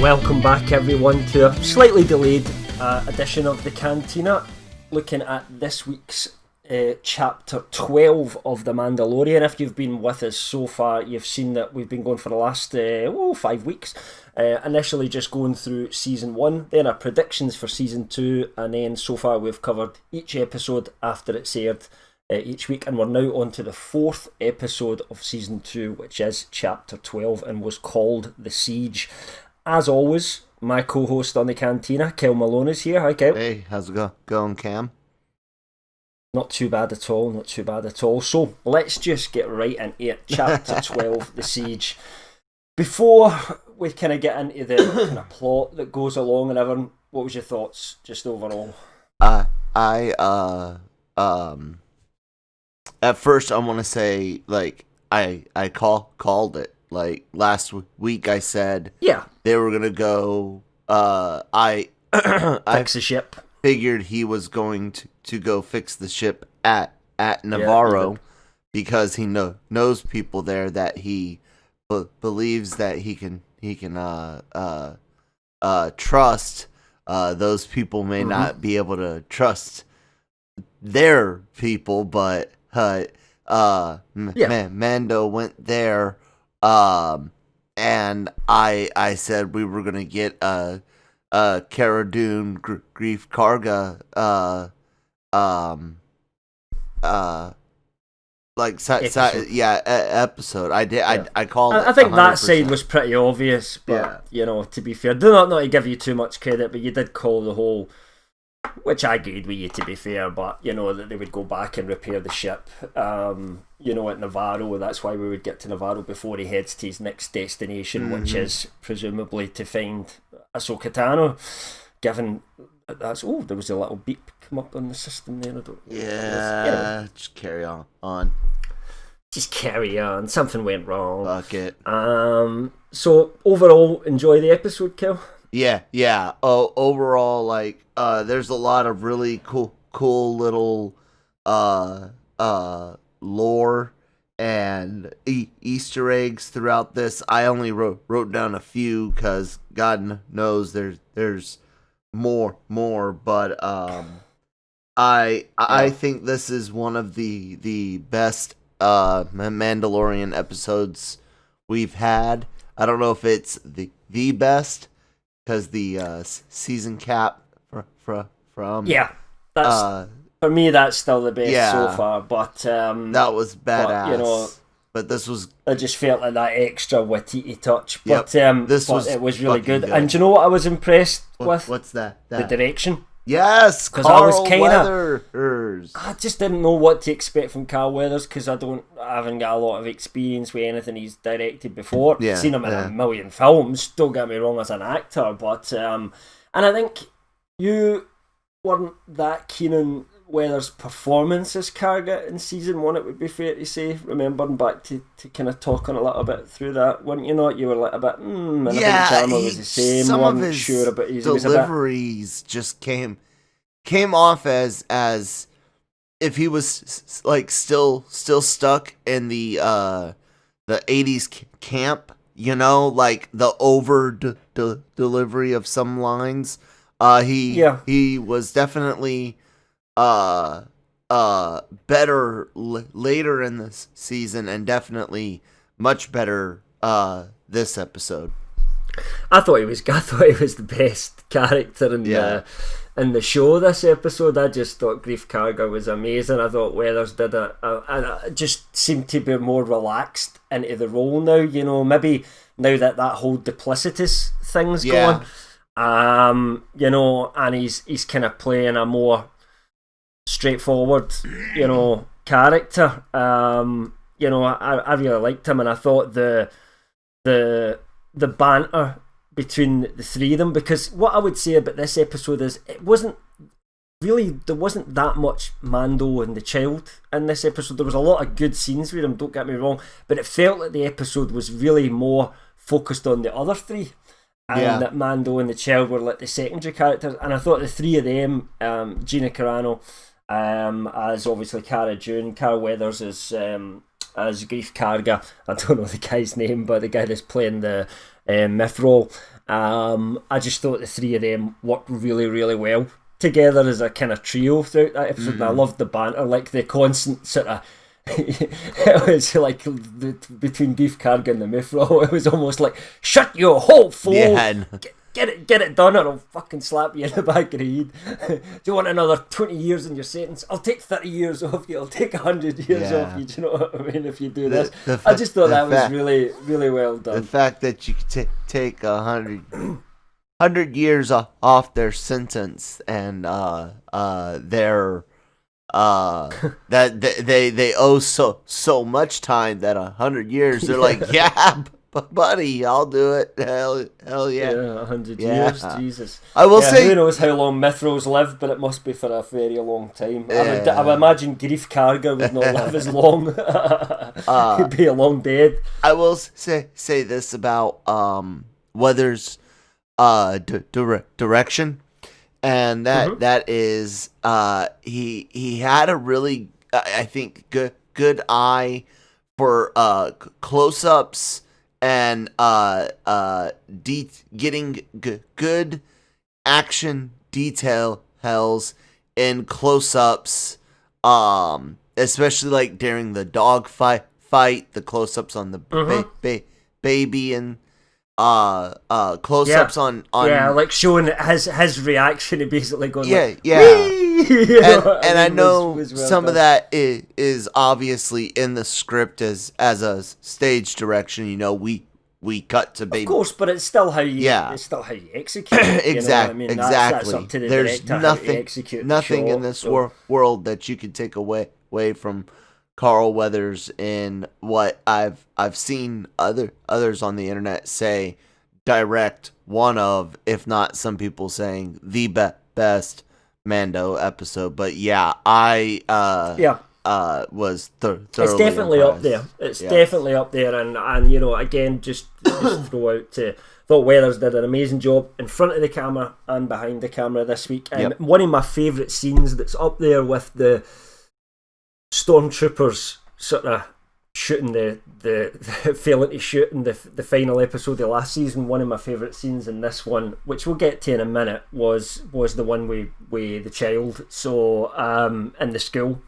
welcome back everyone to a slightly delayed edition of the Cantina, looking at this week's chapter 12 of The Mandalorian. If you've been with us so far, you've seen that we've been going for the last 5 weeks, initially just going through season 1, then our predictions for season 2, and then so far we've covered each episode after it's aired each week, and we're now on to the 4th episode of season 2, which is chapter 12 and was called The Siege. As always, my co-host on the Cantina, Kel Malone, is here. Hi, Kel. Hey, how's it going, Cam? Not too bad at all, not too bad at all. So, let's just get right into it. Chapter 12, The Siege. Before we kind of get into the kind of plot that goes along and everything, what was your thoughts, just overall? At first, I want to say, like, I called it. Like, last week I said they were going to go, I fix the ship. Figured he was going to go fix the ship at Navarro because he knows people there that he believes that he can trust. Those people may not be able to trust their people, but Mando went there, and I said we were gonna get Cara Dune Grief Karga episode. I called it. I think 100%. that side was pretty obvious, but you know, to be fair, do not to give you too much credit, but you did call the whole, which I agreed with you, to be fair, but you know that they would go back and repair the ship, you know, at Navarro. That's why we would get to Navarro before he heads to his next destination, which is presumably to find Ahsoka Tano. Given that's there was a little beep come up on the system there. Just carry on. Just carry on. Something went wrong. Fuck it. So overall, enjoy the episode, Kel. Yeah. Oh, overall, like, there's a lot of really cool little lore and Easter eggs throughout this. I only wrote down a few because God knows there's more. But I think this is one of the best Mandalorian episodes we've had. I don't know if it's the best, because the season cap from that's for me, that's still the best so far. But that was badass. But, you know, but this was, I just felt like that extra witty touch. But it was really good. And do you know what I was impressed with? What's that? The direction. Yes, because I was Weathers. I just didn't know what to expect from Carl Weathers, because I haven't got a lot of experience with anything he's directed before. I've seen him in a million films, don't get me wrong, as an actor, but and I think you weren't that keen on Weathers' performance as Karga in season 1, it would be fair to say, remembering back to kind of talking a little bit through that, weren't you not? You were like a bit, and I think Jarmo was the same. Some wasn't of his sure, but he deliveries just came off as if he was like still stuck in the 80s camp, you know, like the over delivery of some lines. He was definitely better later in this season, and definitely much better this episode. I thought he was the best character in the show this episode. I just thought Grief Karga was amazing. I thought Weathers did and just seemed to be more relaxed into the role now, you know, maybe now that whole duplicitous thing's gone. You know, and he's kind of playing a more straightforward, you know, character. You know, I really liked him, and I thought the banter between the three of them, because what I would say about this episode is there wasn't that much Mando and the child in this episode. There was a lot of good scenes with him, don't get me wrong, but it felt like the episode was really more focused on the other three. And that Mando and the child were like the secondary characters, and I thought the three of them, Gina Carano as obviously Cara Dune, Carl Weathers as Grief Karga, I don't know the guy's name, but the guy that's playing the Mithril. I just thought the three of them worked really, really well together as a kind of trio throughout that episode. And I loved the banter, like the constant sort of. It was like between Beef Carga and the Mithril. It was almost like, shut your hole, fool! Yeah. Get it done, or I'll fucking slap you in the back of the head. Do you want another 20 years in your sentence? I'll take 30 years off you. I'll take 100 years off you. Do you know what I mean? If you do this, I just thought that was really, really well done. The fact that you could take 100 years off their sentence, and their that they owe so much time that 100 years they're like, yeah, buddy, I'll do it. Hell yeah. Yeah, 100 years, Jesus. I will say, who knows how long Mithrils live, but it must be for a very long time. I would imagine Grief Karga would not live as long. He'd be a long dead. I will say this about Weather's direction, and that is he had a really I think good eye for close-ups and getting good action details in close-ups, especially like during the dog fight, the close-ups on the baby, and close-ups on like showing his reaction to basically going and I know some of that is obviously in the script as a stage direction. You know, we cut to baby, of course, but it's still how you execute it, exactly. That's up to the There's director nothing how to execute nothing the in this shot, world that you can take away from Carl Weathers in what I've seen others on the internet say direct one of, if not some people saying the best Mando episode. But yeah, I was thoroughly it's definitely impressed. up there. It's definitely up there, and you know, again, just throw out to thought Weathers did an amazing job in front of the camera and behind the camera this week. One of my favourite scenes that's up there with the stormtroopers sort of shooting the failing to shoot in the final episode of last season. One of my favourite scenes in this one, which we'll get to in a minute, was the one with the child, so in the school,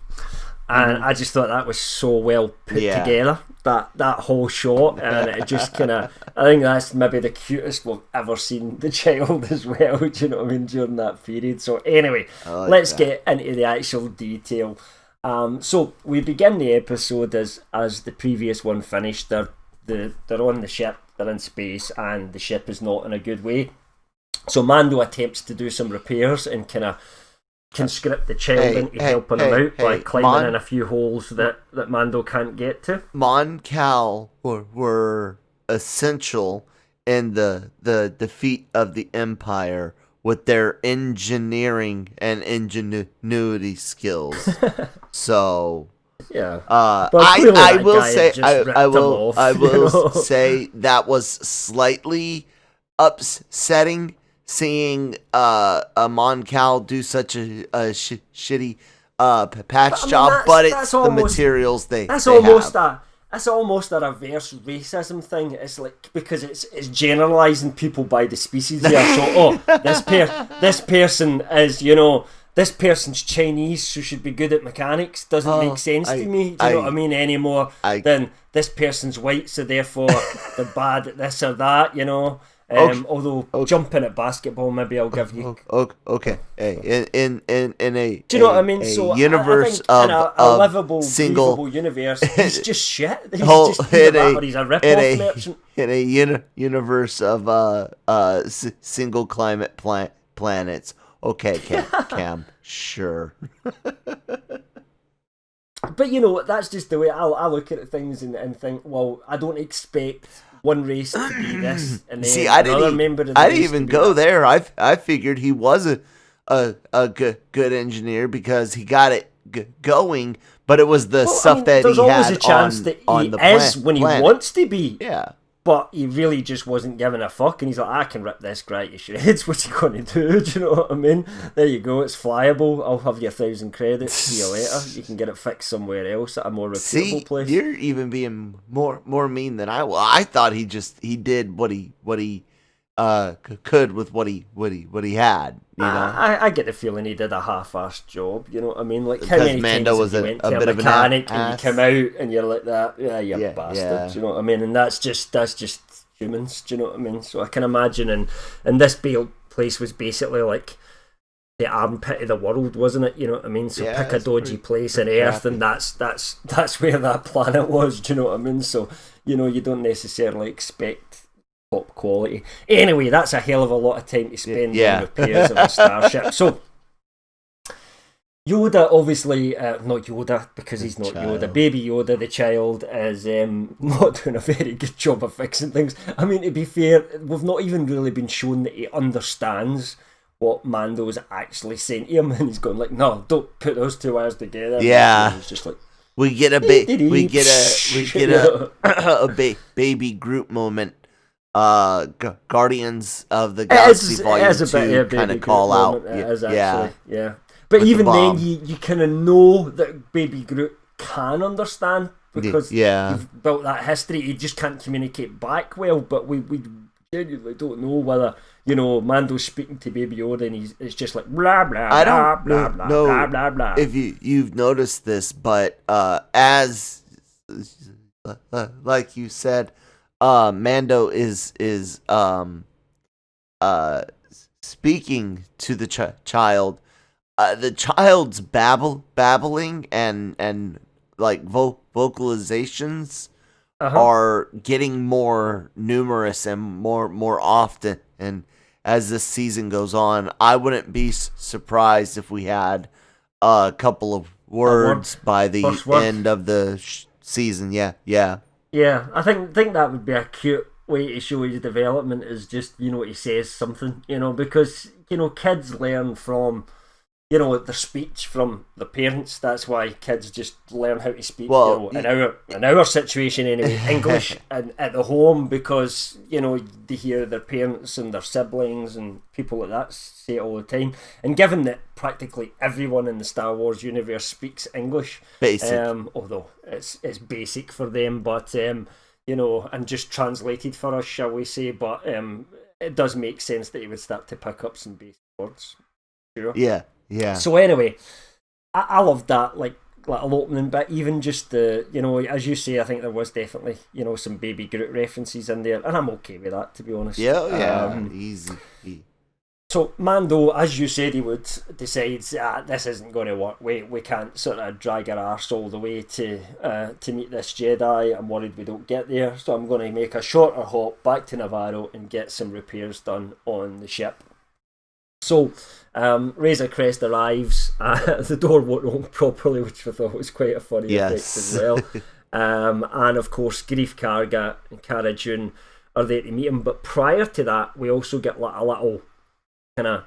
and I just thought that was so well put together, that whole shot, and it just kind of, I think that's maybe the cutest we've ever seen the child as well. Do you know what I mean, during that period? So anyway, let's get into the actual detail. So we begin the episode as the previous one finished. They're on the ship, they're in space, and the ship is not in a good way. So Mando attempts to do some repairs and kind of conscript the child into helping him out by climbing in a few holes that Mando can't get to. Mon Cal were essential in the defeat of the Empire with their engineering and ingenuity skills. So I will say that was slightly upsetting, seeing Mon Cal do such a shitty patch job, but it's the materials they have. That's almost a reverse racism thing. It's like, because it's generalising people by the species here. So, this person is, you know, this person's Chinese, so should be good at mechanics. Doesn't make sense to me. Do you know what I mean? Anymore than this person's white, so therefore they're bad at this or that. You know. Although jumping at basketball, maybe I'll give you. Okay. Hey, in a, do you know what I mean? So universe I think of a livable, single breathable universe, he's just shit. He's a rip-off merchant. In a universe of single climate planets. Okay, Cam, sure. But you know, that's just the way I look at things and think. Well, I don't expect one race to be this, and then I didn't even go there. I figured he was a good engineer because he got it going, but it was the stuff that he had there's always a chance that he is when he wants to be. Yeah, but he really just wasn't giving a fuck, and he's like, I can rip this guy to shreds. What's he going to do? Do you know what I mean? There you go. It's flyable. I'll have your 1,000 credits. See you later. You can get it fixed somewhere else at a more reputable place. You're even being more mean than I will. I thought he did what he could with what he had. You know, I get the feeling he did a half-assed job. You know what I mean? Like how because many Mando times was have a you went to bit a of an mechanic and ass. you come out and you're like that? Yeah, you bastard. Yeah. Do you know what I mean? And that's just humans. Do you know what I mean? So I can imagine, and this place was basically like the armpit of the world, wasn't it? You know what I mean? So pick a dodgy place on Earth, and that's where that planet was. Do you know what I mean? So you don't necessarily expect top quality. Anyway, that's a hell of a lot of time to spend on repairs of a starship. So Yoda, obviously, not Yoda because he's not Yoda. Baby Yoda, the child, is not doing a very good job of fixing things. I mean, to be fair, we've not even really been shown that he understands what Mando's actually saying to him, and he's going like, "No, don't put those two wires together." Yeah, it's just like we get a baby Groot moment. Guardians of the Galaxy Volume 2 kind of call out. Yeah. But even then, you kind of know that Baby Groot can understand because you've built that history. He just can't communicate back well. But we genuinely don't know whether Mando's speaking to Baby Yoda and it's just like blah blah blah blah blah blah blah blah. If you've noticed this, but as like you said, Mando is speaking to the child. The child's babbling and like vocalizations are getting more numerous and more often. And as this season goes on, I wouldn't be surprised if we had a couple of words by the end of the season. Yeah. I think that would be a cute way to show his development. Is just he says something, because kids learn from their speech from the parents. That's why kids just learn how to speak. Well, in our situation anyway, English and at the home, because they hear their parents and their siblings and people like that say it all the time. And given that practically everyone in the Star Wars universe speaks English, basic, although it's basic for them, but and just translated for us, shall we say? But it does make sense that he would start to pick up some basic words. Sure. Yeah. So anyway, I loved that like little opening bit. Even just the as you say, I think there was definitely some Baby Groot references in there, and I'm okay with that, to be honest. Easy. So Mando, as you said he would, decides this isn't going to work. We can't sort of drag our arse all the way to meet this Jedi. I'm worried we don't get there, so I'm going to make a shorter hop back to Navarro and get some repairs done on the ship. So Razor Crest arrives. The door won't open properly, which I thought was quite a funny effect as well. And of course, Grief Karga and Cara Dune are there to meet him. But prior to that, we also get like a little kind of,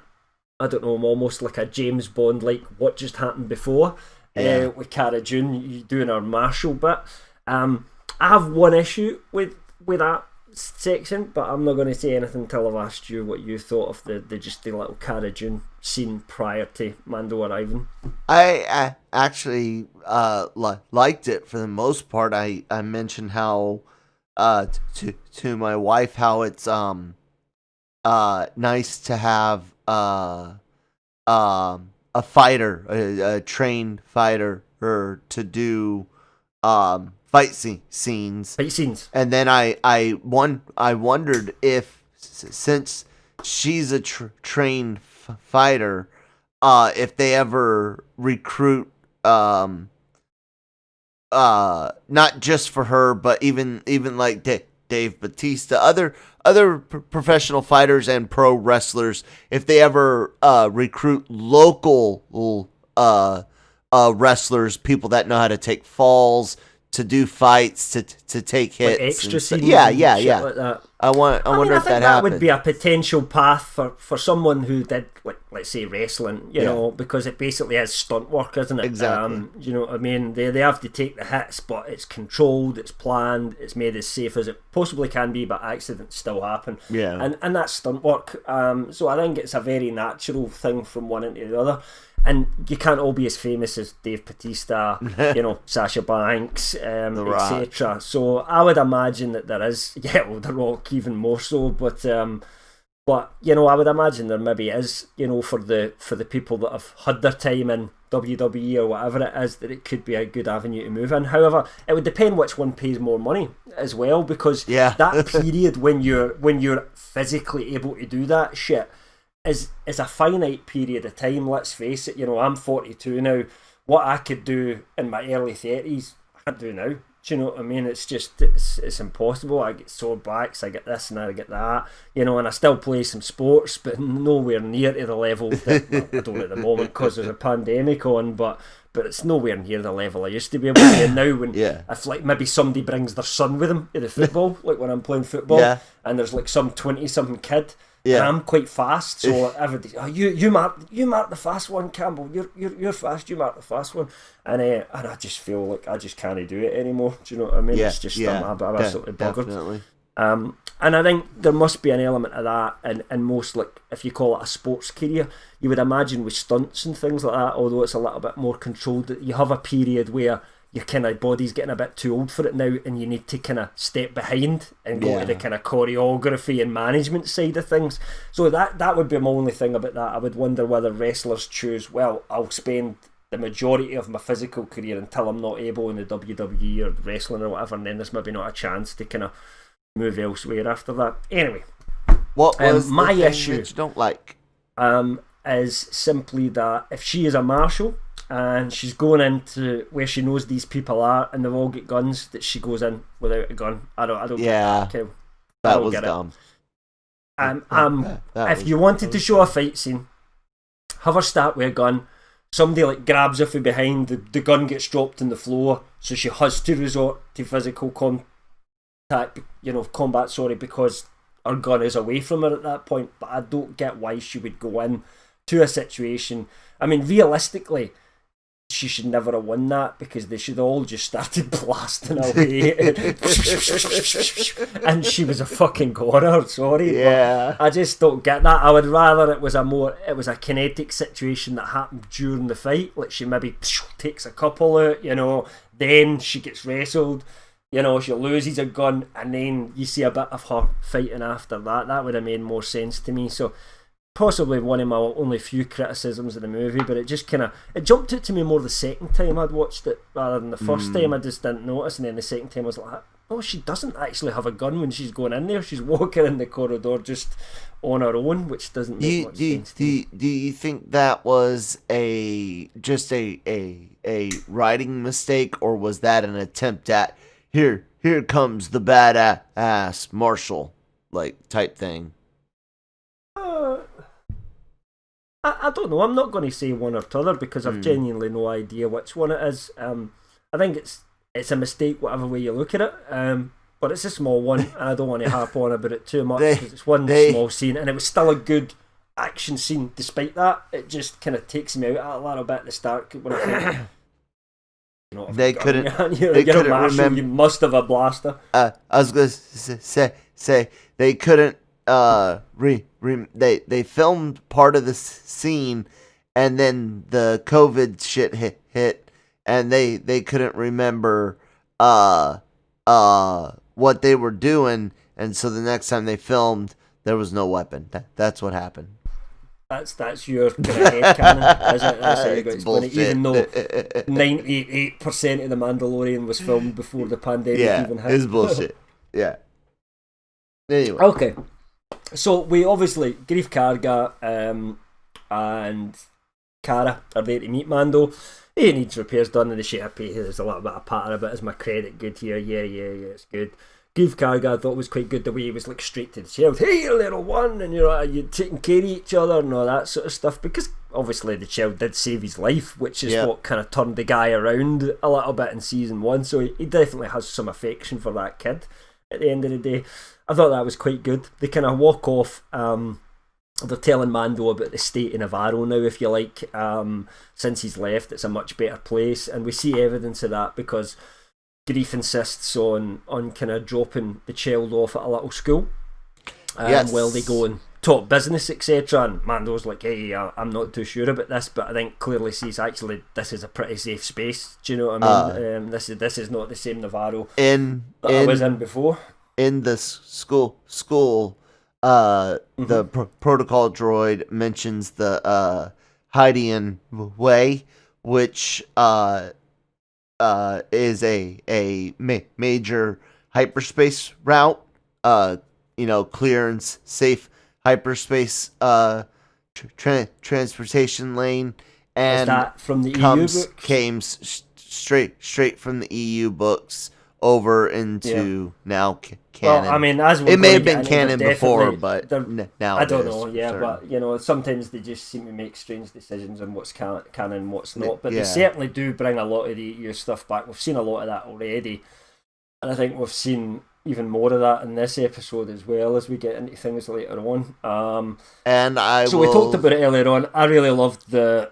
I don't know, almost like a James Bond like what just happened before with Cara Dune doing her martial bit. I have one issue with that section, but I'm not going to say anything until I've asked you what you thought of the little Cara Dune scene prior to Mando arriving. I actually liked it for the most part. I mentioned how to my wife how it's nice to have a fighter, a trained fighter, to do fight scenes. And then I wondered if, since she's a trained fighter, if they ever recruit not just for her, but even like Dave Bautista, other professional fighters and pro wrestlers, if they ever recruit local wrestlers, people that know how to take falls, to do fights, to take hits, like extra scenes, yeah. Like that. I wonder I if think that would happened. be a potential path for someone who did, like, let's say, wrestling, you know, because it basically is stunt work, isn't it? Exactly. You know what I mean? They have to take the hits, but it's controlled, it's planned, it's made as safe as it possibly can be, but accidents still happen. Yeah. And that's stunt work. So I think it's a very natural thing from one into the other. And you can't all be as famous as Dave Bautista, you know, Sasha Banks, etc. So I would imagine that there is, The Rock even more so, but you know, I would imagine there maybe is, you know, for the people that have had their time in WWE or whatever it is, that it could be a good avenue to move in. However, it would depend which one pays more money as well, because that period when you're physically able to do that shit is a finite period of time. Let's face it, you know, I'm 42 now. What I could do in my early 30s, I can't do now. Do you know what I mean? It's just, it's impossible. I get sore backs, I get this and I get that, you know, and I still play some sports, but nowhere near to the level that, well, I don't at the moment because there's a pandemic on, but it's nowhere near the level I used to be able to. And now when, if like maybe somebody brings their son with them to the football, like when I'm playing football, and there's like some 20-something kid, and I'm quite fast, so everybody, you mark the fast one, Campbell. You're fast. You mark the fast one, and I just feel like I just can't do it anymore. Do you know what I mean? It's just I'm absolutely buggered. Definitely. And I think there must be an element of that in most, like, if you call it a sports career, you would imagine with stunts and things like that, although it's a little bit more controlled, that you have a period where your kind of body's getting a bit too old for it now, and you need to kind of step behind and go to the kind of choreography and management side of things. So that would be my only thing about that. I would wonder whether wrestlers choose, well, I'll spend the majority of my physical career until I'm not able in the WWE or wrestling or whatever, and then there's maybe not a chance to kind of move elsewhere after that. Anyway, what was my the thing issue that you don't like? Is simply that if she is a marshal and she's going into where she knows these people are and they've all got guns, that she goes in without a gun. I don't get that. That was dumb. If you wanted to show a fight scene, have her start with a gun. Somebody like grabs her from behind, the gun gets dropped on the floor, so she has to resort to physical combat, because her gun is away from her at that point. But I don't get why she would go in to a situation. I mean, realistically, she should never have won that, because they should all just started blasting away and she was a fucking goner, sorry. But I just don't get that. I would rather it was a kinetic situation that happened during the fight, like she maybe takes a couple out, you know, then she gets wrestled, you know, she loses a gun, and then you see a bit of her fighting after that. That would have made more sense to me. So possibly one of my only few criticisms of the movie, but it just it jumped out to me more the second time I'd watched it rather than the first time. I just didn't notice, and then the second time I was like, oh, she doesn't actually have a gun when she's going in there. She's walking in the corridor just on her own, which doesn't make much sense to me. Do you think that was just a writing mistake, or was that an attempt at here comes the badass marshal like type thing? I don't know. I'm not going to say one or t'other, because I've genuinely no idea which one it is. I think it's a mistake whatever way you look at it. But it's a small one, and I don't want to harp on about it too much, because it's one small scene, and it was still a good action scene despite that. It just kind of takes me out a little bit at the start when I think, they couldn't remember. You must have a blaster. I was going to say they couldn't. They filmed part of the scene, and then the COVID shit hit, and they couldn't remember what they were doing, and so the next time they filmed, there was no weapon. That's what happened. That's your kind of headcanon. That's how you got to explain it. Even though 98% of the Mandalorian was filmed before the pandemic even hit. It's bullshit. Yeah. Anyway. Okay. So we obviously, Grief Karga and Cara are there to meet Mando. He needs repairs done in the shit I pay. There's a little bit of patter about, is my credit good here? Yeah, it's good. Grief Karga I thought was quite good, the way he was like straight to the child. Hey, little one, and you're taking care of each other and all that sort of stuff, because obviously the child did save his life, which is what kind of turned the guy around a little bit in season 1. So he definitely has some affection for that kid. at the end of the day. I thought that was quite good. They kind of walk off. They're telling Mando about the state in Navarro now, if you like. Since he's left, it's a much better place, and we see evidence of that because Grief insists on kind of dropping the child off at a little school while they go and talk business, etc. And Mando's like, hey, I'm not too sure about this, but I think clearly sees actually this is a pretty safe space. Do you know what I mean? This is not the same Navarro that I was in before. In the school, the protocol droid mentions the Hydian way, which is a major hyperspace route. Clear and safe hyperspace transportation lane, and is that from the EU books? Came straight from the EU books over into now canon. Well, I mean, it may have been canon before, but now I don't know. Yeah, but sometimes they just seem to make strange decisions on what's canon and what's not. But they certainly do bring a lot of the EU stuff back. We've seen a lot of that already, and I think we've seen even more of that in this episode as well as we get into things later on. We talked about it earlier on. I really loved the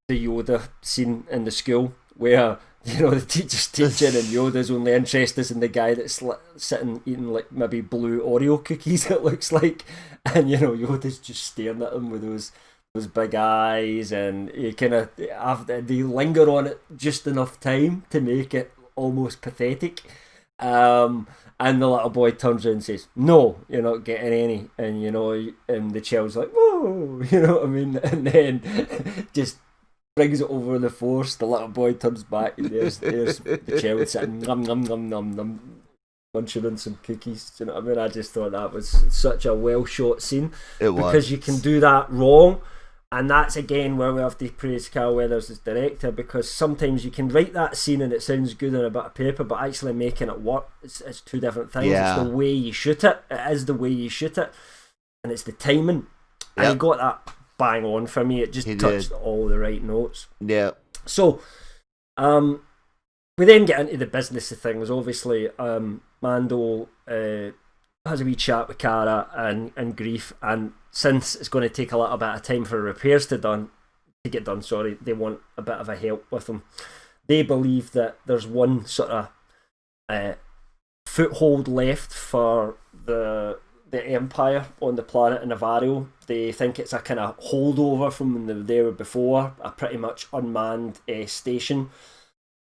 Yoda scene in the school where the teacher's teaching and Yoda's only interested in the guy that's sitting eating like maybe blue Oreo cookies, it looks like, and Yoda's just staring at him with those big eyes, and you kind of they linger on it just enough time to make it almost pathetic. And the little boy turns around and says, "No, you're not getting any." And and the child's like, "Whoa," you know what I mean? And then just brings it over the Force. The little boy turns back, and there's the child sitting num num num num num, munching on some cookies. Do you know what I mean? I just thought that was such a well shot scene. It was, because you can do that wrong. And that's again where we have to praise Carl Weathers as director, because sometimes you can write that scene and it sounds good on a bit of paper, but actually making it work, it's two different things. Yeah. It's the way you shoot it. It is the way you shoot it, and it's the timing. And he got that bang on for me. It just touched all the right notes. Yeah. So, we then get into the business of things. Obviously, Mando has a wee chat with Cara and Grief, and since it's going to take a little bit of time for repairs to get done, they want a bit of a help with them. They believe that there's one sort of foothold left for the Empire on the planet of Navarro. They think it's a kind of holdover from when they were before, a pretty much unmanned station.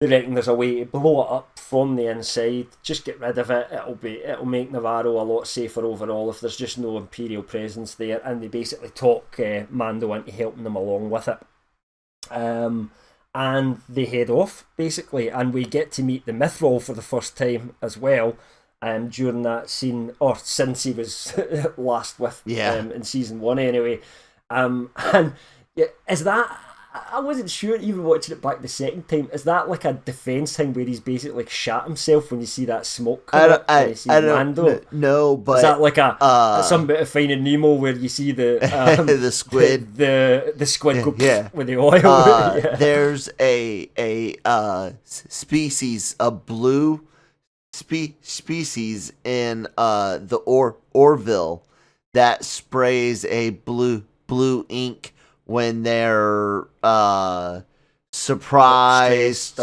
They reckon there's a way to blow it up from the inside, just get rid of it. It'll make Navarro a lot safer overall if there's just no Imperial presence there. And they basically talk Mando into helping them along with it. And they head off basically, and we get to meet the Mythrol for the first time as well. During that scene, or since he was last with in season 1 anyway. And is that? I wasn't sure, even watching it back the second time, is that like a defence thing where he's basically shot himself when you see that smoke come up and you see Mando? No, but... Is that like some bit of Finding Nemo where you see the the squid? The squid go with the oil? There's a species, a blue species in the Orville that sprays a blue ink when they're surprised,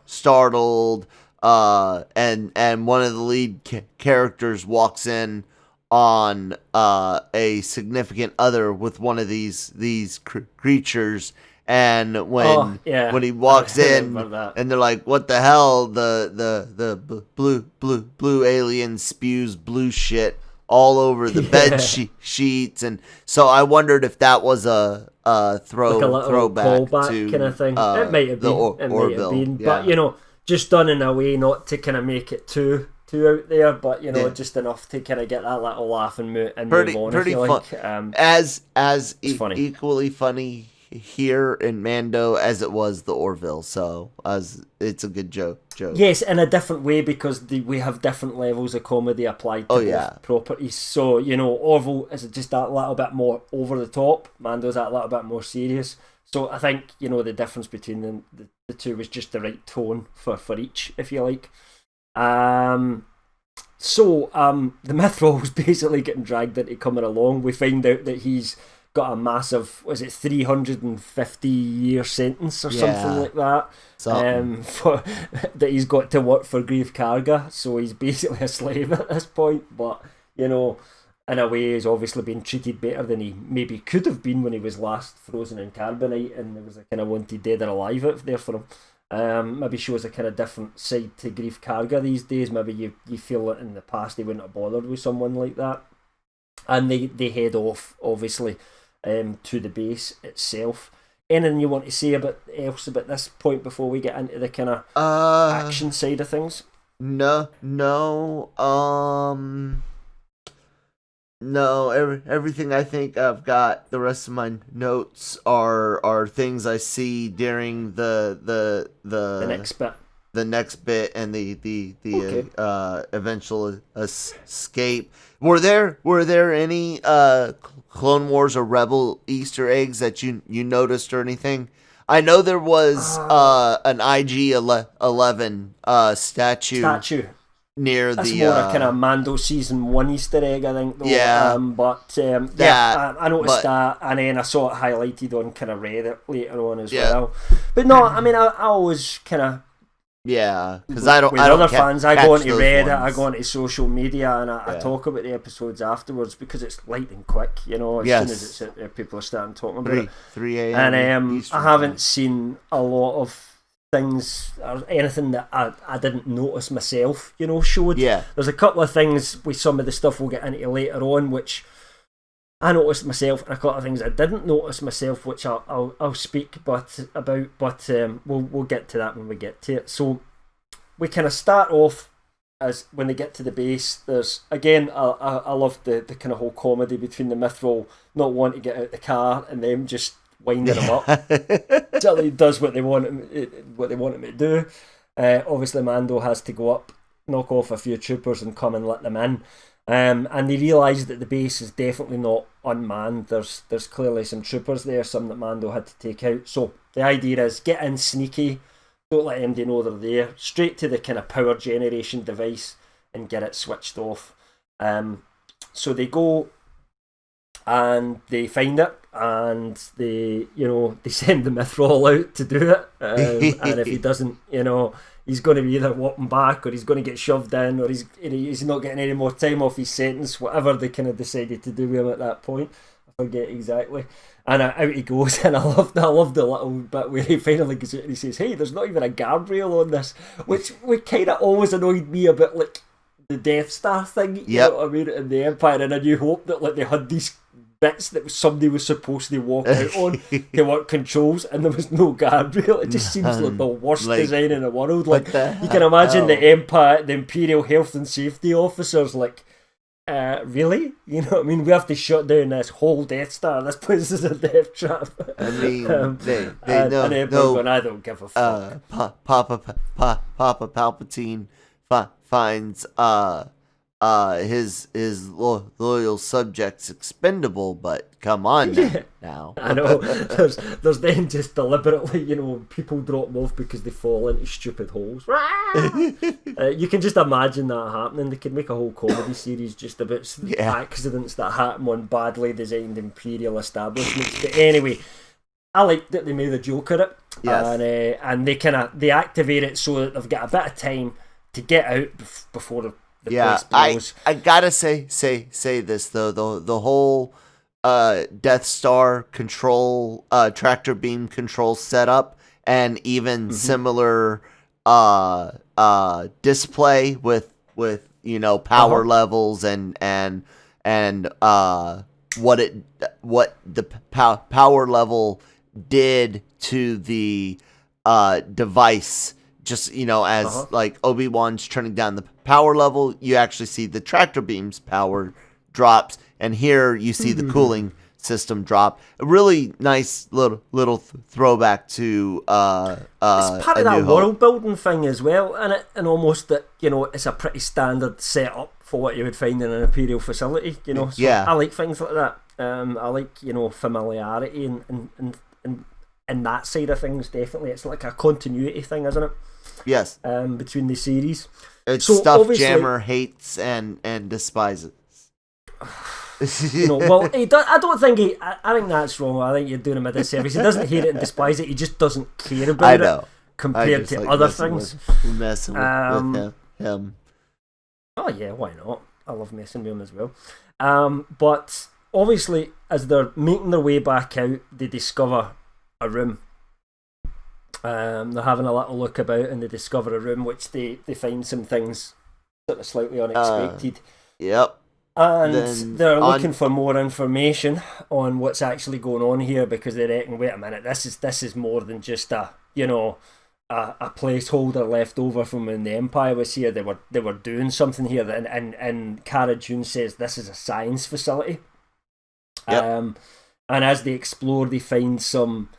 startled, and one of the lead characters walks in on a significant other with one of these creatures, and when he walks in and they're like, "What the hell?" The blue alien spews blue shit all over the bed sheets, and so I wondered if that was a throwback callback to kind of thing. It might have been, Orville, but just done in a way not to kind of make it too out there, but just enough to kind of get that little laugh and move on. Pretty fun. Like. As funny. Equally funny here in Mando as it was the Orville, so it's a good joke. Yes, in a different way, because we have different levels of comedy applied to both properties. So Orville is just that little bit more over the top. Mando's that little bit more serious. So I think the difference between the two was just the right tone for each, if you like. So the Mythrol's basically getting dragged into coming along. We find out that he's got a massive, 350-year sentence or something like that. That he's got to work for Grief Karga. So he's basically a slave at this point. But, in a way, he's obviously been treated better than he maybe could have been when he was last frozen in carbonite, and there was a kind of wanted dead or alive out there for him. Maybe shows a kind of different side to Grief Karga these days. Maybe you feel that in the past he wouldn't have bothered with someone like that. And they head off, obviously, to the base itself. Anything you want to say else about this point before we get into the kind of action side of things? No. No, everything I think I've got. The rest of my notes are things I see during the next bit and the eventual escape. Were there any Clone Wars or Rebel Easter eggs that you noticed or anything? I know there was an IG-11 statue near that's the more a kind of Mando season 1 Easter egg, I think, though. I noticed that, and then I saw it highlighted on kind of Reddit later on as well. But no, I mean, I always kind of because I go onto Reddit, ones. I go onto social media, and I talk about the episodes afterwards because it's lightning quick, as soon as it's out there, people are starting talking about it. 3 a.m. And I haven't seen a lot of things or anything that I didn't notice myself, showed. There's a couple of things with some of the stuff we'll get into later on which I noticed myself, and a couple of things I didn't notice myself which I'll speak about, but we'll get to that when we get to it. So we kind of start off as when they get to the base. There's again I love the kind of whole comedy between the Mythrol not wanting to get out the car and them just winding him up till he does what they want him to do. Obviously Mando has to go up, knock off a few troopers and come and let them in, and they realise that the base is definitely not unmanned. There's clearly some troopers there, some that Mando had to take out. So the idea is get in sneaky, don't let MD know they're there, straight to the kind of power generation device and get it switched off. So they go and they find it, and they send the Mythrol out to do it, and if he doesn't, he's going to be either walking back or he's going to get shoved in, or he's not getting any more time off his sentence, whatever they kind of decided to do with him at that point. I forget exactly. And out he goes, and I love the little bit where he finally goes out and he says, "Hey, there's not even a guardrail on this," which kind of always annoyed me a bit, like the Death Star thing, you know what I mean, in the Empire and A New Hope, that like they had these bits that somebody was supposed to walk out on to work controls, and there was no guardrail. It just seems like the worst design in the world. Like, you can imagine the Empire, the Imperial Health and Safety officers, like, really? You know what I mean? We have to shut down this whole Death Star. This place is a death trap. I mean, they and going, I don't give a fuck. Papa Palpatine finds his loyal subjects expendable, but come on now. I know. There's then just deliberately, people drop them off because they fall into stupid holes. You can just imagine that happening. They could make a whole comedy series just about accidents that happen on badly designed Imperial establishments. But anyway, I like that they made a joke of it. Yes. And they activate it so that they've got a bit of time to get out before the place blows. I gotta say this though, the whole Death Star control, tractor beam control setup, and even similar display with power levels and what the power level did to the device. Just, as like Obi-Wan's turning down the power level, you actually see the tractor beam's power drops, and here you see the cooling system drop. A really nice little throwback to it's part of that world building thing as well, and almost that it's a pretty standard setup for what you would find in an Imperial facility. So I like things like that. I like familiarity and in that side of things, definitely. It's like a continuity thing, isn't it? Yes. Between the series. It's stuff Jammer hates and despises. Well, I don't think I think that's wrong. I think you're doing him a disservice. He doesn't hate it and despise it. He just doesn't care about it compared to other things. Messing with him. Oh yeah, why not? I love messing with him as well. But obviously, as they're making their way back out, they discover a room. They're having a little look about and they discover a room which they find some things sort of slightly unexpected. Yep. And they're looking for more information on what's actually going on here, because they reckon, wait a minute, this is more than just a placeholder left over from when the Empire was here. They were doing something here, and Cara Dune says this is a science facility. Yep. And as they explore, they find some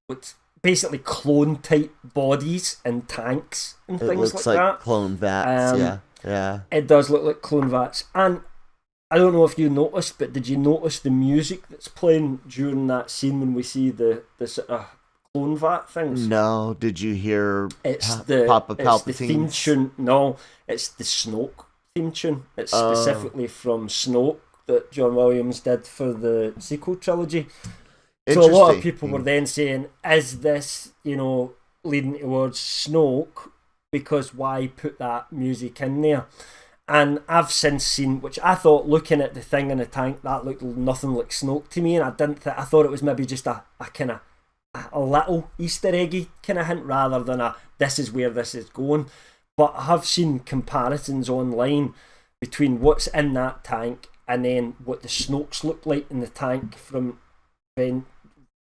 what's basically clone type bodies and tanks and things like that. It looks like clone vats. Yeah. It does look like clone vats. And I don't know if you noticed, but did you notice the music that's playing during that scene when we see the sort of clone vat things? No. Did you hear Papa Palpatine's? It's the theme tune. No, it's the Snoke theme tune. It's specifically from Snoke that John Williams did for the sequel trilogy. So a lot of people were then saying, is this, leading towards Snoke? Because why put that music in there? And I've since seen, which I thought, looking at the thing in the tank, that looked nothing like Snoke to me, and I thought it was maybe just a kind of a little Easter eggy kind of hint, rather than this is where this is going. But I have seen comparisons online between what's in that tank and then what the Snokes look like in the tank from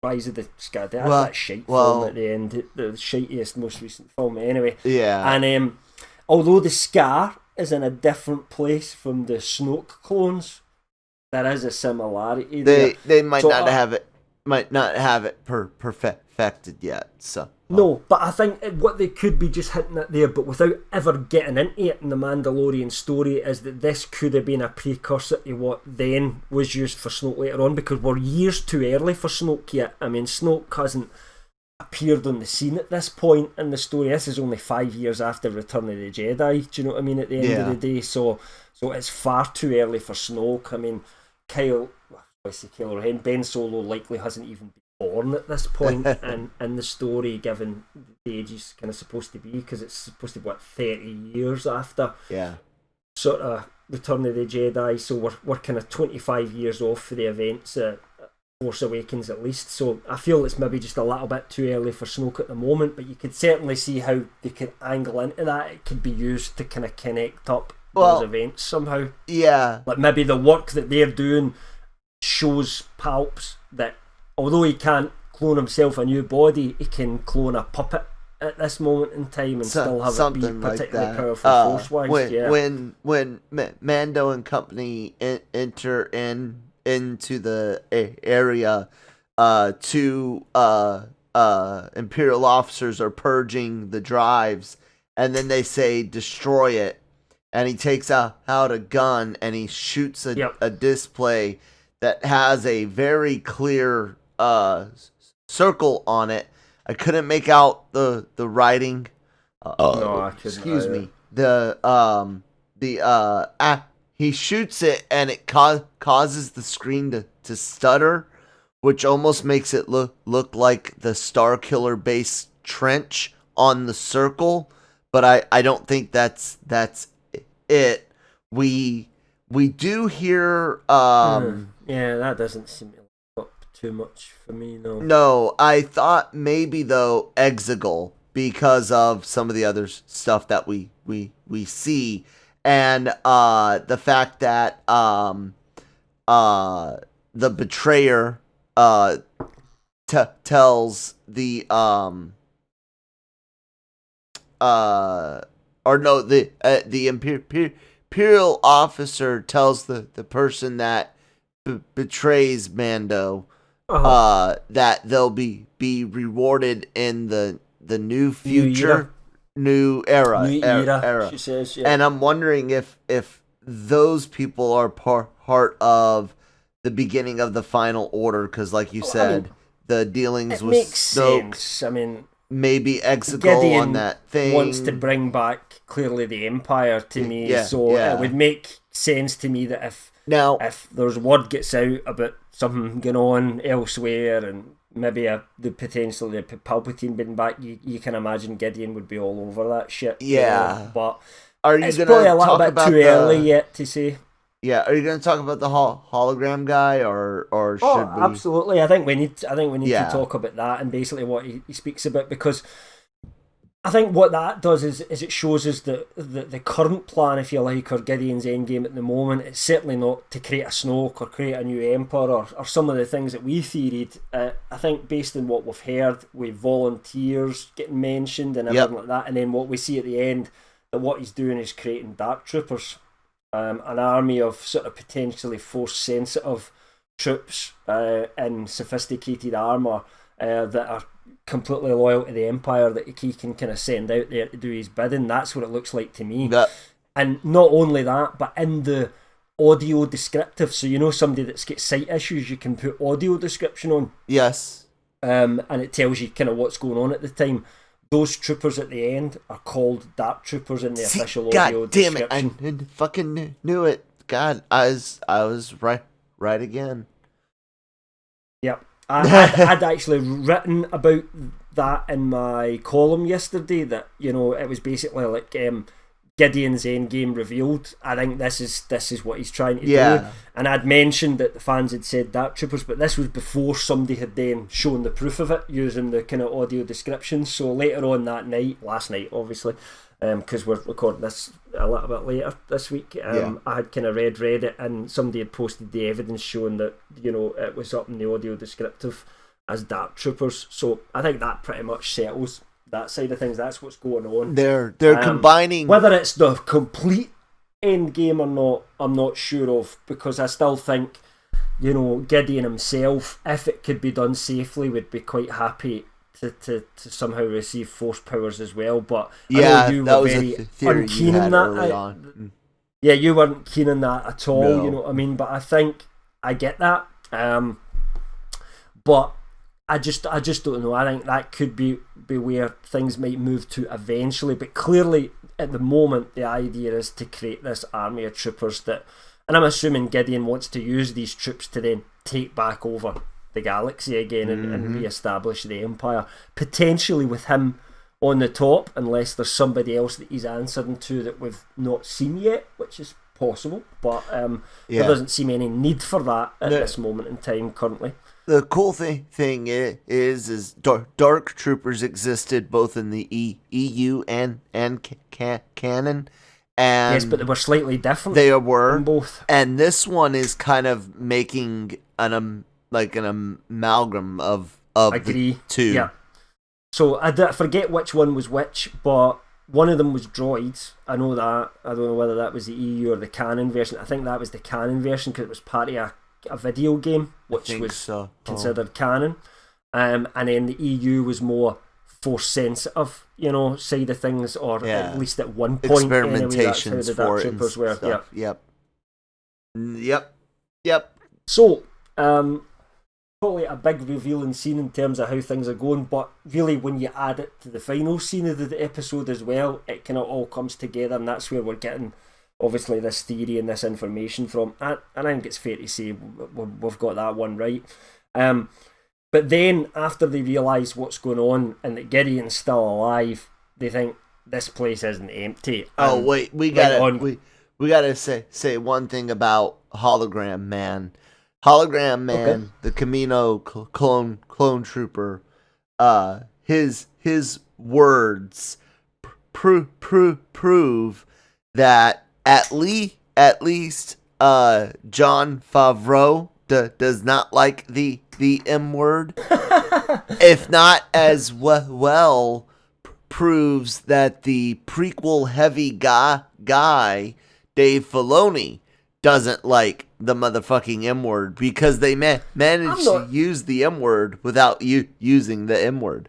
Rise of the Skywalker. That shite film at the end, the shittiest, most recent film anyway. Yeah. And although the scar is in a different place from the Snoke clones, there is a similarity there. They might not have it perfected yet. So no, but I think what they could be just hitting it there, but without ever getting into it in the Mandalorian story, is that this could have been a precursor to what then was used for Snoke later on, because we're years too early for Snoke yet. I mean, Snoke hasn't appeared on the scene at this point in the story. This is only 5 years after Return of the Jedi. Do you know what I mean? At the end of the day, so it's far too early for Snoke. I mean, Kylo Ren, Ben Solo likely hasn't even been born at this point in the story, given the age he's kind of supposed to be, because it's supposed to be 30 years after sort of Return of the Jedi, so we're kind of 25 years off for the events at Force Awakens at least. So I feel it's maybe just a little bit too early for Snoke at the moment, but you could certainly see how they could angle into that. It could be used to kind of connect up those events somehow. Yeah, like maybe the work that they're doing shows Palps that although he can't clone himself a new body, he can clone a puppet at this moment in time and still have it be particularly powerful force-wise. When Mando and company enter into the area, two Imperial officers are purging the drives, and then they say destroy it, and he takes out a gun and he shoots a display that has a very clear circle on it. I couldn't make out the writing. No, I couldn't. Excuse me. He shoots it and it causes the screen to stutter, which almost makes it look like the Starkiller base trench on the circle. But I don't think that's it. We do hear yeah, that doesn't seem to look up too much for me, no. No, I thought maybe though Exegol, because of some of the other stuff that we see, and the fact that the betrayer tells the Imperial officer tells the person that betrays Mando that they'll be rewarded in the new future, new era. She says, yeah. And I'm wondering if those people are part of the beginning of the Final Order, because like you said, the dealings it with makes Snoke. sense. I mean, Maybe Exegol Gideon on that thing. wants to bring back clearly the Empire to me, Yeah, so yeah. it would make sense to me that if Now, there's word gets out about something going on elsewhere and maybe the potentially Palpatine being back, you can imagine Gideon would be all over that shit. Yeah. But are you it's gonna probably a little talk bit about too early yet to say. Yeah, are you going to talk about the hologram guy, or should we? Absolutely. I think we need Yeah. to talk about that and basically what he speaks about, because I think what that does is it shows us that the current plan, if you like, or Gideon's endgame at the moment, it's certainly not to create a Snoke or create a new Emperor or some of the things that we theoried. I think based on what we've heard, with volunteers getting mentioned and everything like that, and then what we see at the end, that what he's doing is creating Dark Troopers. An army of sort of potentially force-sensitive troops in sophisticated armour that are completely loyal to the Empire, that he can kind of send out there to do his bidding. That's what it looks like to me. Yeah. And not only that, but in the audio descriptive, so somebody that's got sight issues, you can put audio description on. Yes. And it tells you kind of what's going on at the time. Those troopers at the end are called Dark Troopers in the official audio description. God damn it! I fucking knew it. God, I was right again. Yep, I'd actually written about that in my column yesterday. That it was basically like Gideon's endgame revealed. I think this is what he's trying to do. And I'd mentioned that the fans had said Dark Troopers, but this was before somebody had then shown the proof of it using the kind of audio description. So later on that night, last night obviously, because we're recording this a little bit later this week, I had kind of read it, and somebody had posted the evidence showing that it was up in the audio descriptive as Dark Troopers. So I think that pretty much settles that side of things. That's what's going on. They're combining. Whether it's the complete end game or not, I'm not sure of, because I still think Gideon himself, if it could be done safely, would be quite happy to somehow receive force powers as well. But I know you were very unkeen on that. Yeah, you weren't keen on that at all. No. You know what I mean? But I think I get that. But I just don't know. I think that could be where things might move to eventually. But clearly, at the moment, the idea is to create this army of troopers that, and I'm assuming Gideon wants to use these troops to then take back over the galaxy again and re-establish the Empire, potentially with him on the top, unless there's somebody else that he's answering to that we've not seen yet, which is possible. But there doesn't seem any need for that at this moment in time currently. The cool thing is Dark Troopers existed both in the EU and canon. And yes, but they were slightly different. They were in both, and this one is kind of making an amalgam of the two. Yeah. So I forget which one was which, but one of them was droids. I know that. I don't know whether that was the EU or the canon version. I think that was the canon version because it was part of a video game, which was considered canon. And then the EU was more force sensitive, side of things, or at least at one point. Experimentations anyway, that's how the Dark Troopers were. Stuff. Yep. So, probably a big revealing scene in terms of how things are going, but really when you add it to the final scene of the episode as well, it kind of all comes together, and that's where we're getting obviously this theory and this information from. And I think it's fair to say we've got that one right. But then after they realise what's going on and that Gideon's still alive, they think this place isn't empty. Oh wait, we gotta say one thing about Hologram Man. Hologram Man, okay. The Camino clone trooper, his words prove that at least Jon Favreau does not like the M word. If not as well, proves that the prequel heavy guy Dave Filoni doesn't like the motherfucking M word, because they managed to use the M word without using the M word.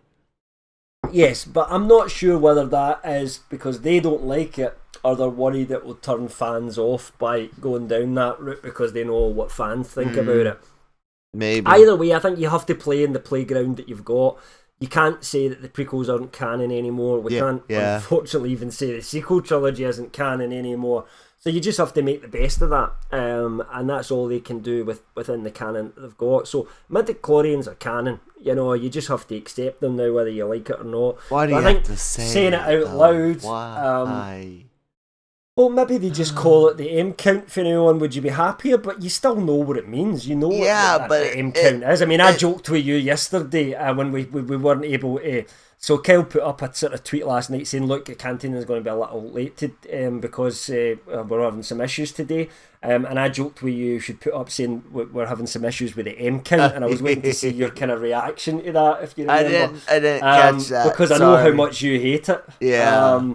Yes, but I'm not sure whether that is because they don't like it, or they're worried it will turn fans off by going down that route because they know what fans think about it. Maybe. Either way, I think you have to play in the playground that you've got. You can't say that the prequels aren't canon anymore. We can't, unfortunately, even say the sequel trilogy isn't canon anymore. So you just have to make the best of that, and that's all they can do within the canon that they've got. So midichlorians are canon. You just have to accept them now, whether you like it or not. Why do you have to say saying it out loud? Why? Well, maybe they just call it the M count from now on. Would you be happier? But you still know what it means. You know what the M count is. I mean, I joked with you yesterday when we weren't able to. So Kyle put up a sort of tweet last night saying, look, Cantina is going to be a little late because we're having some issues today. And I joked with you should put up saying we're having some issues with the M count, and I was waiting to see your kind of reaction to that, if you remember. I didn't catch that. Because I know how much you hate it. Yeah.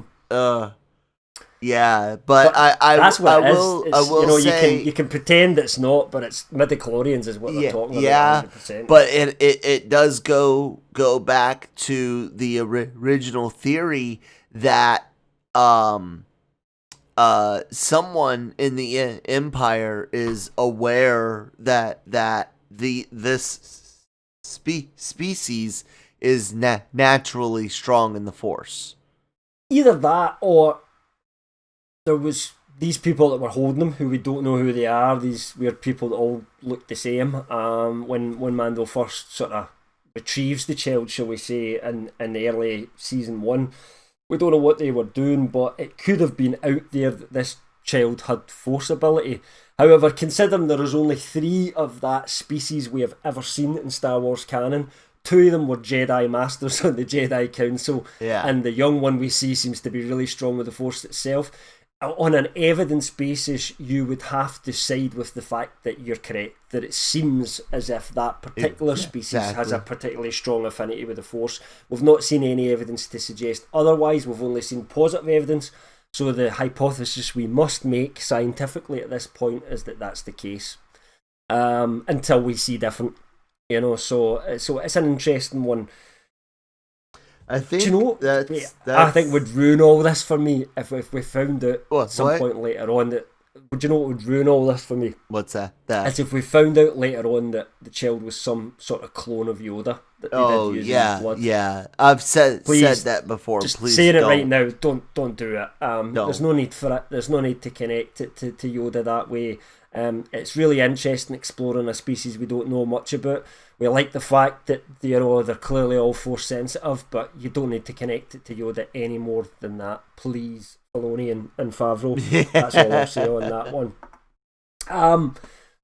Yeah, but that's what I will say you can pretend it's not, but it's midichlorians is what they're talking about. Yeah, 100%. but it does go back to the original theory that someone in the Empire is aware that this species is naturally strong in the Force. Either that, or there was these people that were holding them who we don't know who they are, these weird people that all look the same. When Mando first sort of retrieves the child, shall we say, in the early season 1, we don't know what they were doing, but it could have been out there that this child had Force ability. However, considering there is only 3 of that species we have ever seen in Star Wars canon, 2 of them were Jedi Masters on the Jedi Council, and the young one we see seems to be really strong with the Force itself. On an evidence basis, you would have to side with the fact that you're correct, that it seems as if that particular species has a particularly strong affinity with the Force. We've not seen any evidence to suggest otherwise. We've only seen positive evidence. So the hypothesis we must make scientifically at this point is that that's the case, until we see different. So it's an interesting one. I think I think would ruin all this for me if we found out at some point later on that. Would you know what would ruin all this for me? What's that? As if we found out later on that the child was some sort of clone of Yoda. That they did use his blood. Yeah. I've said that before. Just please saying don't. it right now. Don't do it. There's no need for it. There's no need to connect it to Yoda that way. It's really interesting exploring a species we don't know much about. We like the fact that they're clearly all Force sensitive, but you don't need to connect it to Yoda any more than that. Please, Filoni and Favreau. That's all I'll say on that one.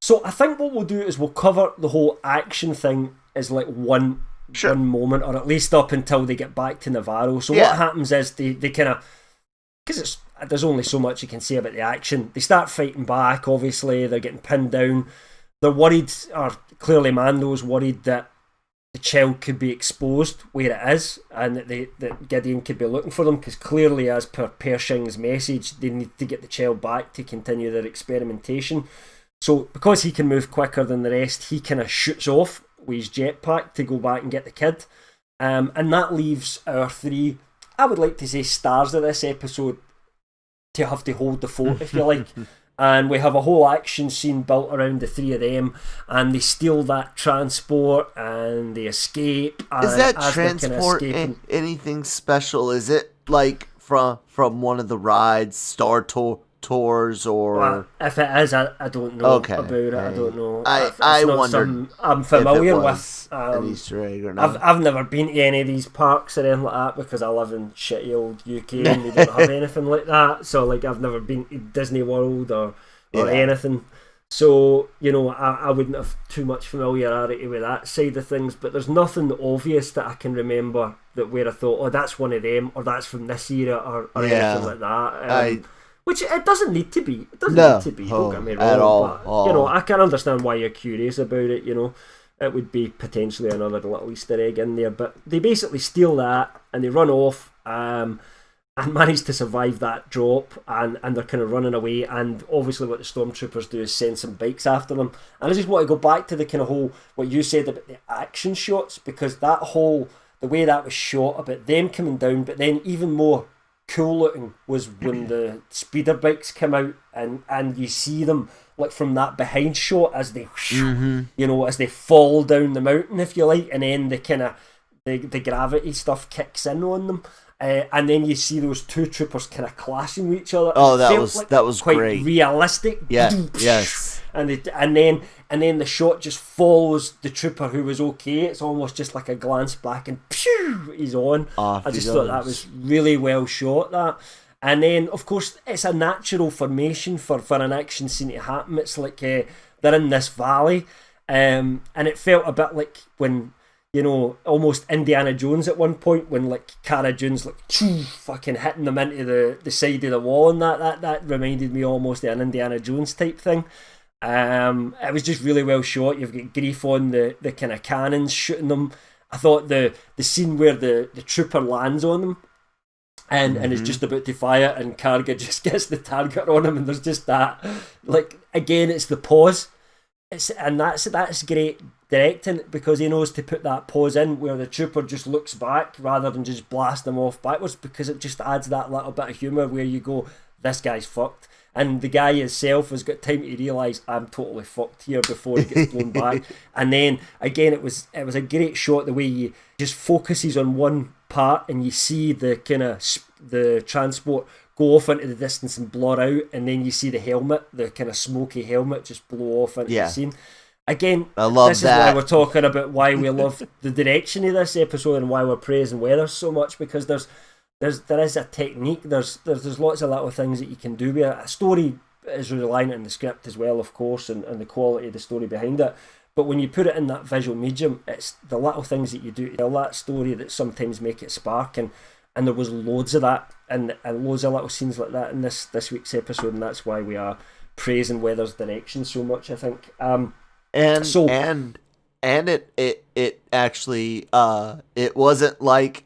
So I think what we'll do is we'll cover the whole action thing as like one moment, or at least up until they get back to Navarro. So what happens is they kind of, because there's only so much you can say about the action. They start fighting back. Obviously, they're getting pinned down. They're worried, or clearly Mando's worried that the child could be exposed where it is, and that Gideon could be looking for them, because clearly, as per Pershing's message, they need to get the child back to continue their experimentation. So because he can move quicker than the rest, he kind of shoots off with his jetpack to go back and get the kid. And that leaves our 3, I would like to say, stars of this episode to have to hold the fort, if you like. And we have a whole action scene built around the 3 of them, and they steal that transport and they escape. Is that transport anything special? Is it like from one of the rides, Star Tours, or? Well, if it is, I don't know about it. I don't know. I wondered. I'm familiar with an Easter egg or not. I've never been to any of these parks or anything like that because I live in shitty old UK and they don't have anything like that. So like I've never been to Disney World or anything. So I wouldn't have too much familiarity with that side of things. But there's nothing obvious that I can remember that where I thought, oh, that's one of them, or that's from this era, or anything like that. Which it doesn't need to be. It doesn't need to be. Don't get me wrong. At all. But, I can understand why you're curious about it. It would be potentially another little Easter egg in there. But they basically steal that and they run off and manage to survive that drop. And they're kind of running away. And obviously, what the stormtroopers do is send some bikes after them. And I just want to go back to the kind of whole what you said about the action shots, because that whole the way that was shot about them coming down, but then even more cool looking was when the speeder bikes come out and you see them like from that behind shot as they as they fall down the mountain, if you like, and then the kind of the gravity stuff kicks in on them. And then you see those two troopers kind of clashing with each other. Oh, that was quite great. Realistic. Yeah. Yes. And then the shot just follows the trooper who was okay. It's almost just like a glance back and pew, he's on. I just thought that was really well shot. That. And then, of course, it's a natural formation for an action scene to happen. It's like they're in this valley, and it felt a bit like when, almost Indiana Jones at one point when like Cara Dune's like fucking hitting them into the side of the wall, and that reminded me almost of an Indiana Jones type thing. It was just really well shot. You've got Grief on the kind of cannons shooting them. I thought the scene where the trooper lands on them and is just about to fire, and Karga just gets the target on him, and there's just that, like, again, it's the pause. That's great directing, because he knows to put that pause in where the trooper just looks back rather than just blast them off backwards, because it just adds that little bit of humour where you go, this guy's fucked. And the guy himself has got time to realise, I'm totally fucked here, before he gets blown back. And then again, it was a great shot, the way he just focuses on one part and you see the kind of the transport go off into the distance and blur out, and then you see the helmet, the kind of smoky helmet, just blow off into the scene. Again, I love this that. is why we're talking about why we love the direction of this episode and why we're praising Weathers so much, because there is a technique, there's lots of little things that you can do with it. A story is reliant on the script as well, of course, and the quality of the story behind it. But when you put it in that visual medium, it's the little things that you do to tell that story that sometimes make it spark, and there was loads of that and loads of little scenes like that in this week's episode, and that's why we are praising Weathers' direction so much, I think. And it actually it wasn't like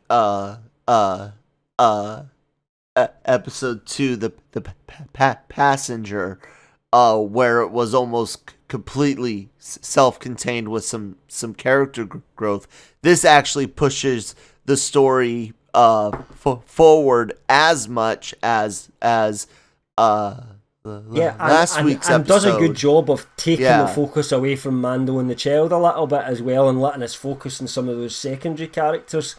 episode 2, the passenger, where it was almost completely self-contained with some character growth. This actually pushes the story forward as much as last week's episode. And does a good job of taking the focus away from Mando and the child a little bit as well, and letting us focus on some of those secondary characters,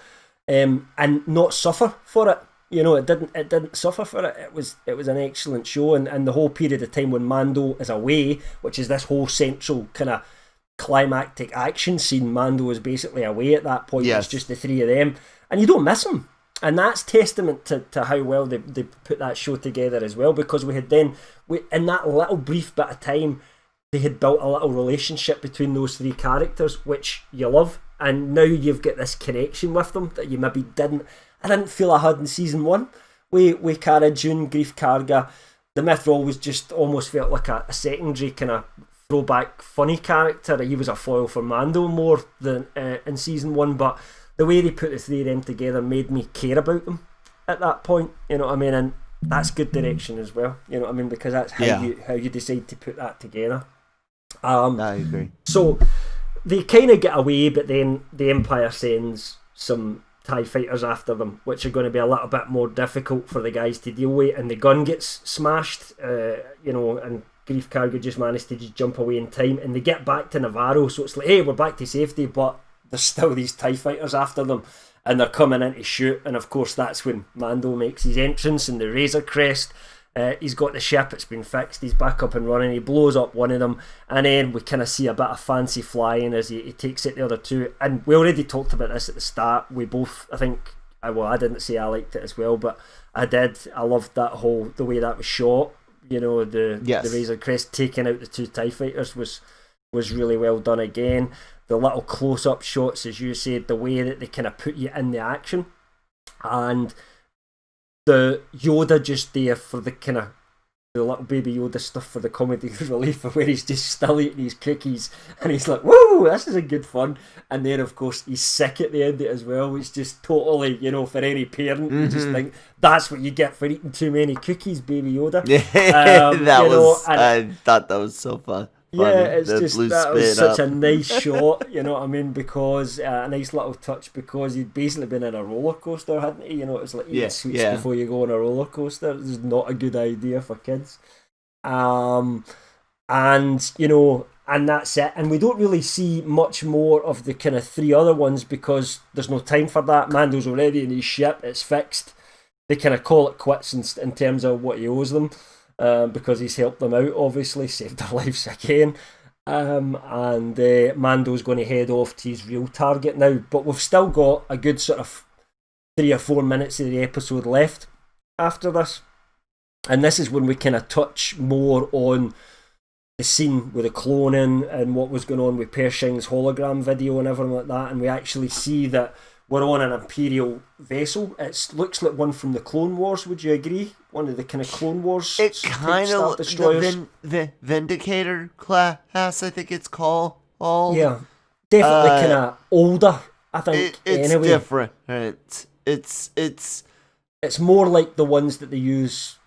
and not suffer for it. It didn't suffer for it. It was an excellent show, and the whole period of time when Mando is away, which is this whole central kind of climactic action scene, Mando is basically away at that point. Yes. It's just the three of them, and you don't miss him. And that's testament to how well they put that show together as well, because we in that little brief bit of time, they had built a little relationship between those three characters, which you love, and now you've got this connection with them that you maybe didn't feel I had in season 1 with Cara Dune, Grief Karga. The Mythrol was just almost felt like a secondary kind of throwback funny character. He was a foil for Mando more than in season 1, but the way they put the three of them together made me care about them at that point, you know what I mean? And that's good direction as well, you know what I mean? Because that's how you decide to put that together. I agree. So they kind of get away, but then the Empire sends some TIE fighters after them, which are going to be a little bit more difficult for the guys to deal with, and the gun gets smashed, and Grief Karga just managed to just jump away in time, and they get back to Navarro, so it's like, hey, we're back to safety, but there's still these TIE fighters after them, and they're coming in to shoot, and of course that's when Mando makes his entrance in the Razor Crest. He's got the ship, it's been fixed, he's back up and running, he blows up one of them, and then we kind of see a bit of fancy flying as he takes out the other two. And we already talked about this at the start, we both, I think, I didn't say I liked it as well, but I did. I loved the way that was shot, the Razor Crest taking out the two TIE fighters was really well done again. The little close-up shots, as you said, the way that they kind of put you in the action, and the Yoda just there for the kind of the little baby Yoda stuff for the comedy relief, where he's just still eating his cookies and he's like, whoa, this is a good fun. And then of course he's sick at the end of it as well, which just totally, for any parent, you just think that's what you get for eating too many cookies, baby Yoda. I thought that was so fun. Yeah, it's the just blue that was spit such up. a nice shot, you know what I mean? Because a nice little touch because he'd basically been in a roller coaster, hadn't he? You know, it was like eating Yeah, sweets yeah. before you go on a roller coaster. This is not a good idea for kids. Um, and you know, and that's it. And we don't really see much more of the kind of three other ones because there's no time for that. Mando's already in his ship; it's fixed. They kind of call it quits in terms of what he owes them, because he's helped them out. Obviously, saved their lives again. And Mando's going to head off to his real target now. But we've still got a good sort of 3 or 4 minutes of the episode left after this. And this is when we kind of touch more on the scene with the cloning and what was going on with Pershing's hologram video and everything like that. And we actually see that we're on an Imperial vessel. It looks like one from the Clone Wars, would you agree? One of the kind of Clone Wars It kind of destroyers. the Vindicator class, I think it's called. Yeah, definitely kind of older, I think. It's anyway, different. It's more like the ones that they use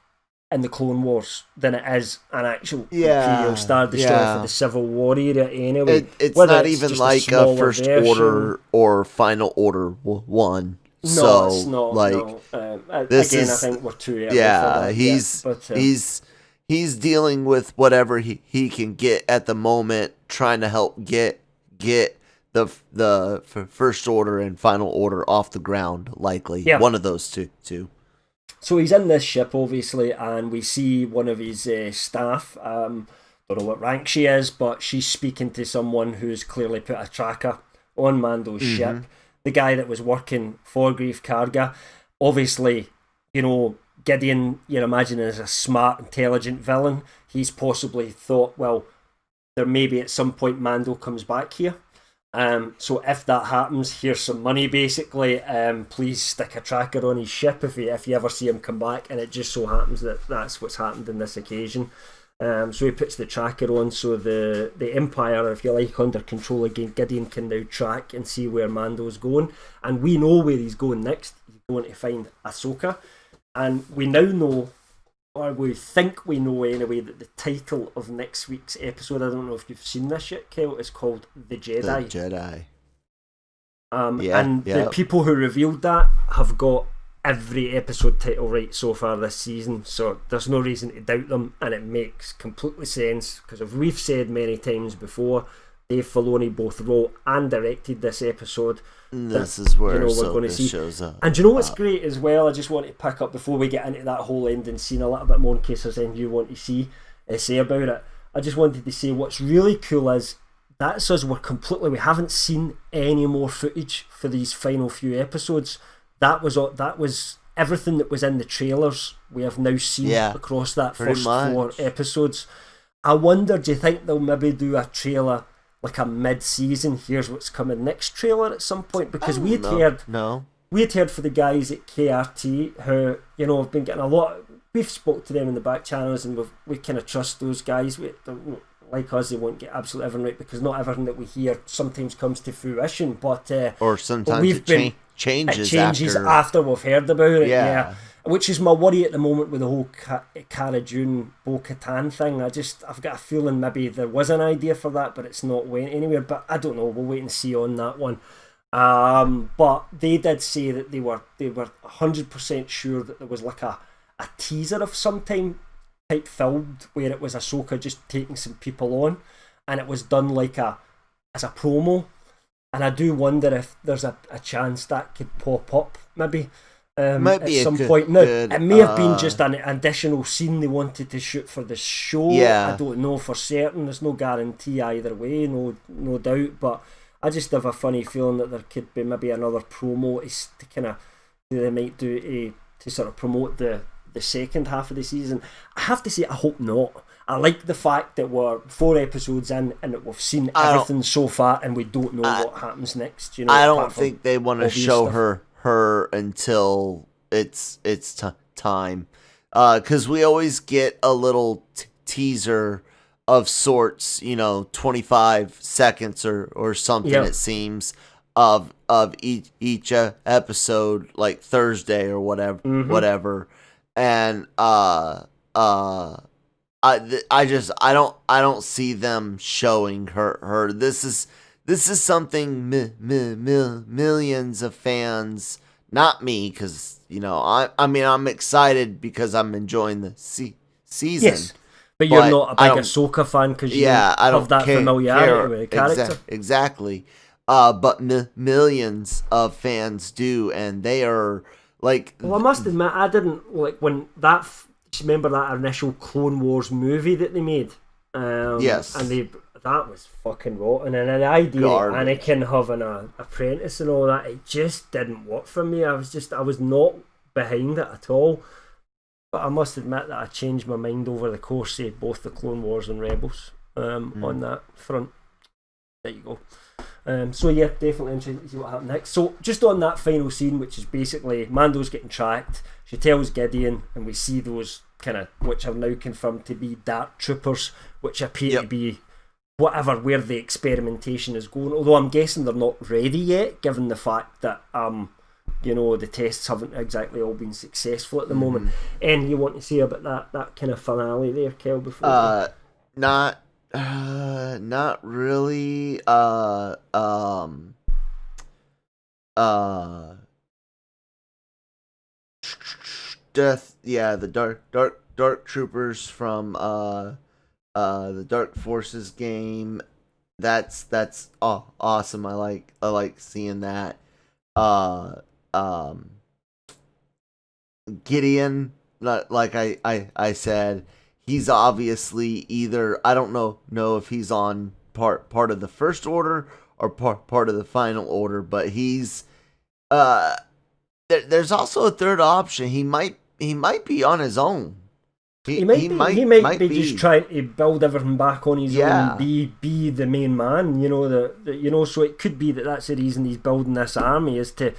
in the Clone Wars than it is an actual Imperial Star Destroyer for the Civil War era. Anyway, it's whether not it's even just like a First version. Order or Final Order one. No, so, it's not. like, no. this Again, is, I think we're too early for yeah, that. he's dealing with whatever he can get at the moment, trying to help get the First Order and Final Order off the ground. Likely, one of those two. So he's in this ship, obviously, and we see one of his staff. Don't know what rank she is, but she's speaking to someone who's clearly put a tracker on Mando's ship. The guy that was working for Grief Karga. Obviously, you know, Gideon, you're imagining as a smart, intelligent villain. He's possibly thought, well, there maybe at some point Mando comes back here. So if that happens, here's some money basically. Please stick a tracker on his ship if you ever see him come back. And it just so happens that that's what's happened in this occasion. So he puts the tracker on, so the Empire, if you like, under control again. Gideon can now track and see where Mando's going, and we know where he's going next. He's going to find Ahsoka, and we now know, or we think we know anyway, that the title of next week's episode, I don't know if you've seen this yet, Kel, is called The Jedi. The Jedi. The people who revealed that have got every episode title right so far this season, so there's no reason to doubt them, and it makes completely sense because if we've said many times before, Dave Filoni both wrote and directed this episode. This is where we're going to see shows up. And do you know what's great as well? I just want to pick up before we get into that whole ending scene a little bit more in case there's anything you want to say about it. I just wanted to say what's really cool is that's us. We haven't seen any more footage for these final few episodes. That was everything that was in the trailers we have now seen across that first 4 episodes. I wonder, do you think they'll maybe do a trailer like a mid-season, here's what's coming next trailer at some point? Because we had heard for the guys at KRT who, you know, have been getting a lot. We've spoke to them in the back channels, and we kind of trust those guys. Like us, they won't get absolutely everything right because not everything that we hear sometimes comes to fruition. But or sometimes it changes after we've heard about it. Yeah. Which is my worry at the moment with the whole Cara Dune Bo-Katan thing. I've got a feeling maybe there was an idea for that, but it's not went anywhere. But I don't know. We'll wait and see on that one. But they did say that they were 100% sure that there was like a teaser of some type filmed where it was Ahsoka just taking some people on, and it was done like as a promo. And I do wonder if there's a chance that could pop up maybe. Might be at some point. Now, it may have been just an additional scene they wanted to shoot for the show. I don't know for certain. There's no guarantee either way, no doubt. But I just have a funny feeling that there could be maybe another promo to kind of they might do to sort of promote the second half of the season. I have to say, I hope not. I like the fact that we're 4 episodes in and that we've seen everything so far, and we don't know what happens next. You know, I don't think they want to show her until it's time, because we always get a little teaser of sorts, 25 seconds or something. It seems of each episode, like Thursday or whatever, and I don't see them showing her. This is something millions of fans, not me, because I mean I'm excited because I'm enjoying the season. Yes, but you're not a big Ahsoka fan because you I don't have that familiarity with the character. Exactly. But millions of fans do, and they are like. Well, I must admit, I didn't like when that. Remember that initial Clone Wars movie that they made? Yes. And that was fucking rotten. And the idea of Anakin having an apprentice and all that, it just didn't work for me. I was not behind it at all. But I must admit that I changed my mind over the course of both the Clone Wars and Rebels on that front. There you go. So yeah, definitely interested to see what happens next. So just on that final scene, which is basically Mando's getting tracked, she tells Gideon, and we see those which are now confirmed to be dark troopers, which appear to be where the experimentation is going. Although I'm guessing they're not ready yet, given the fact that the tests haven't exactly all been successful at the moment. And you want to say about that kind of finale there, Kel? Before not really. Death. Yeah, the dark troopers from the Dark Forces game. That's awesome. I like seeing that. Gideon, like I said, he's obviously either, I don't know if he's on part of the First Order or part of the Final Order, but he's there's also a third option. He might be on his own. He might be just trying to build everything back on his own and be the main man. So it could be that's the reason he's building this army, is to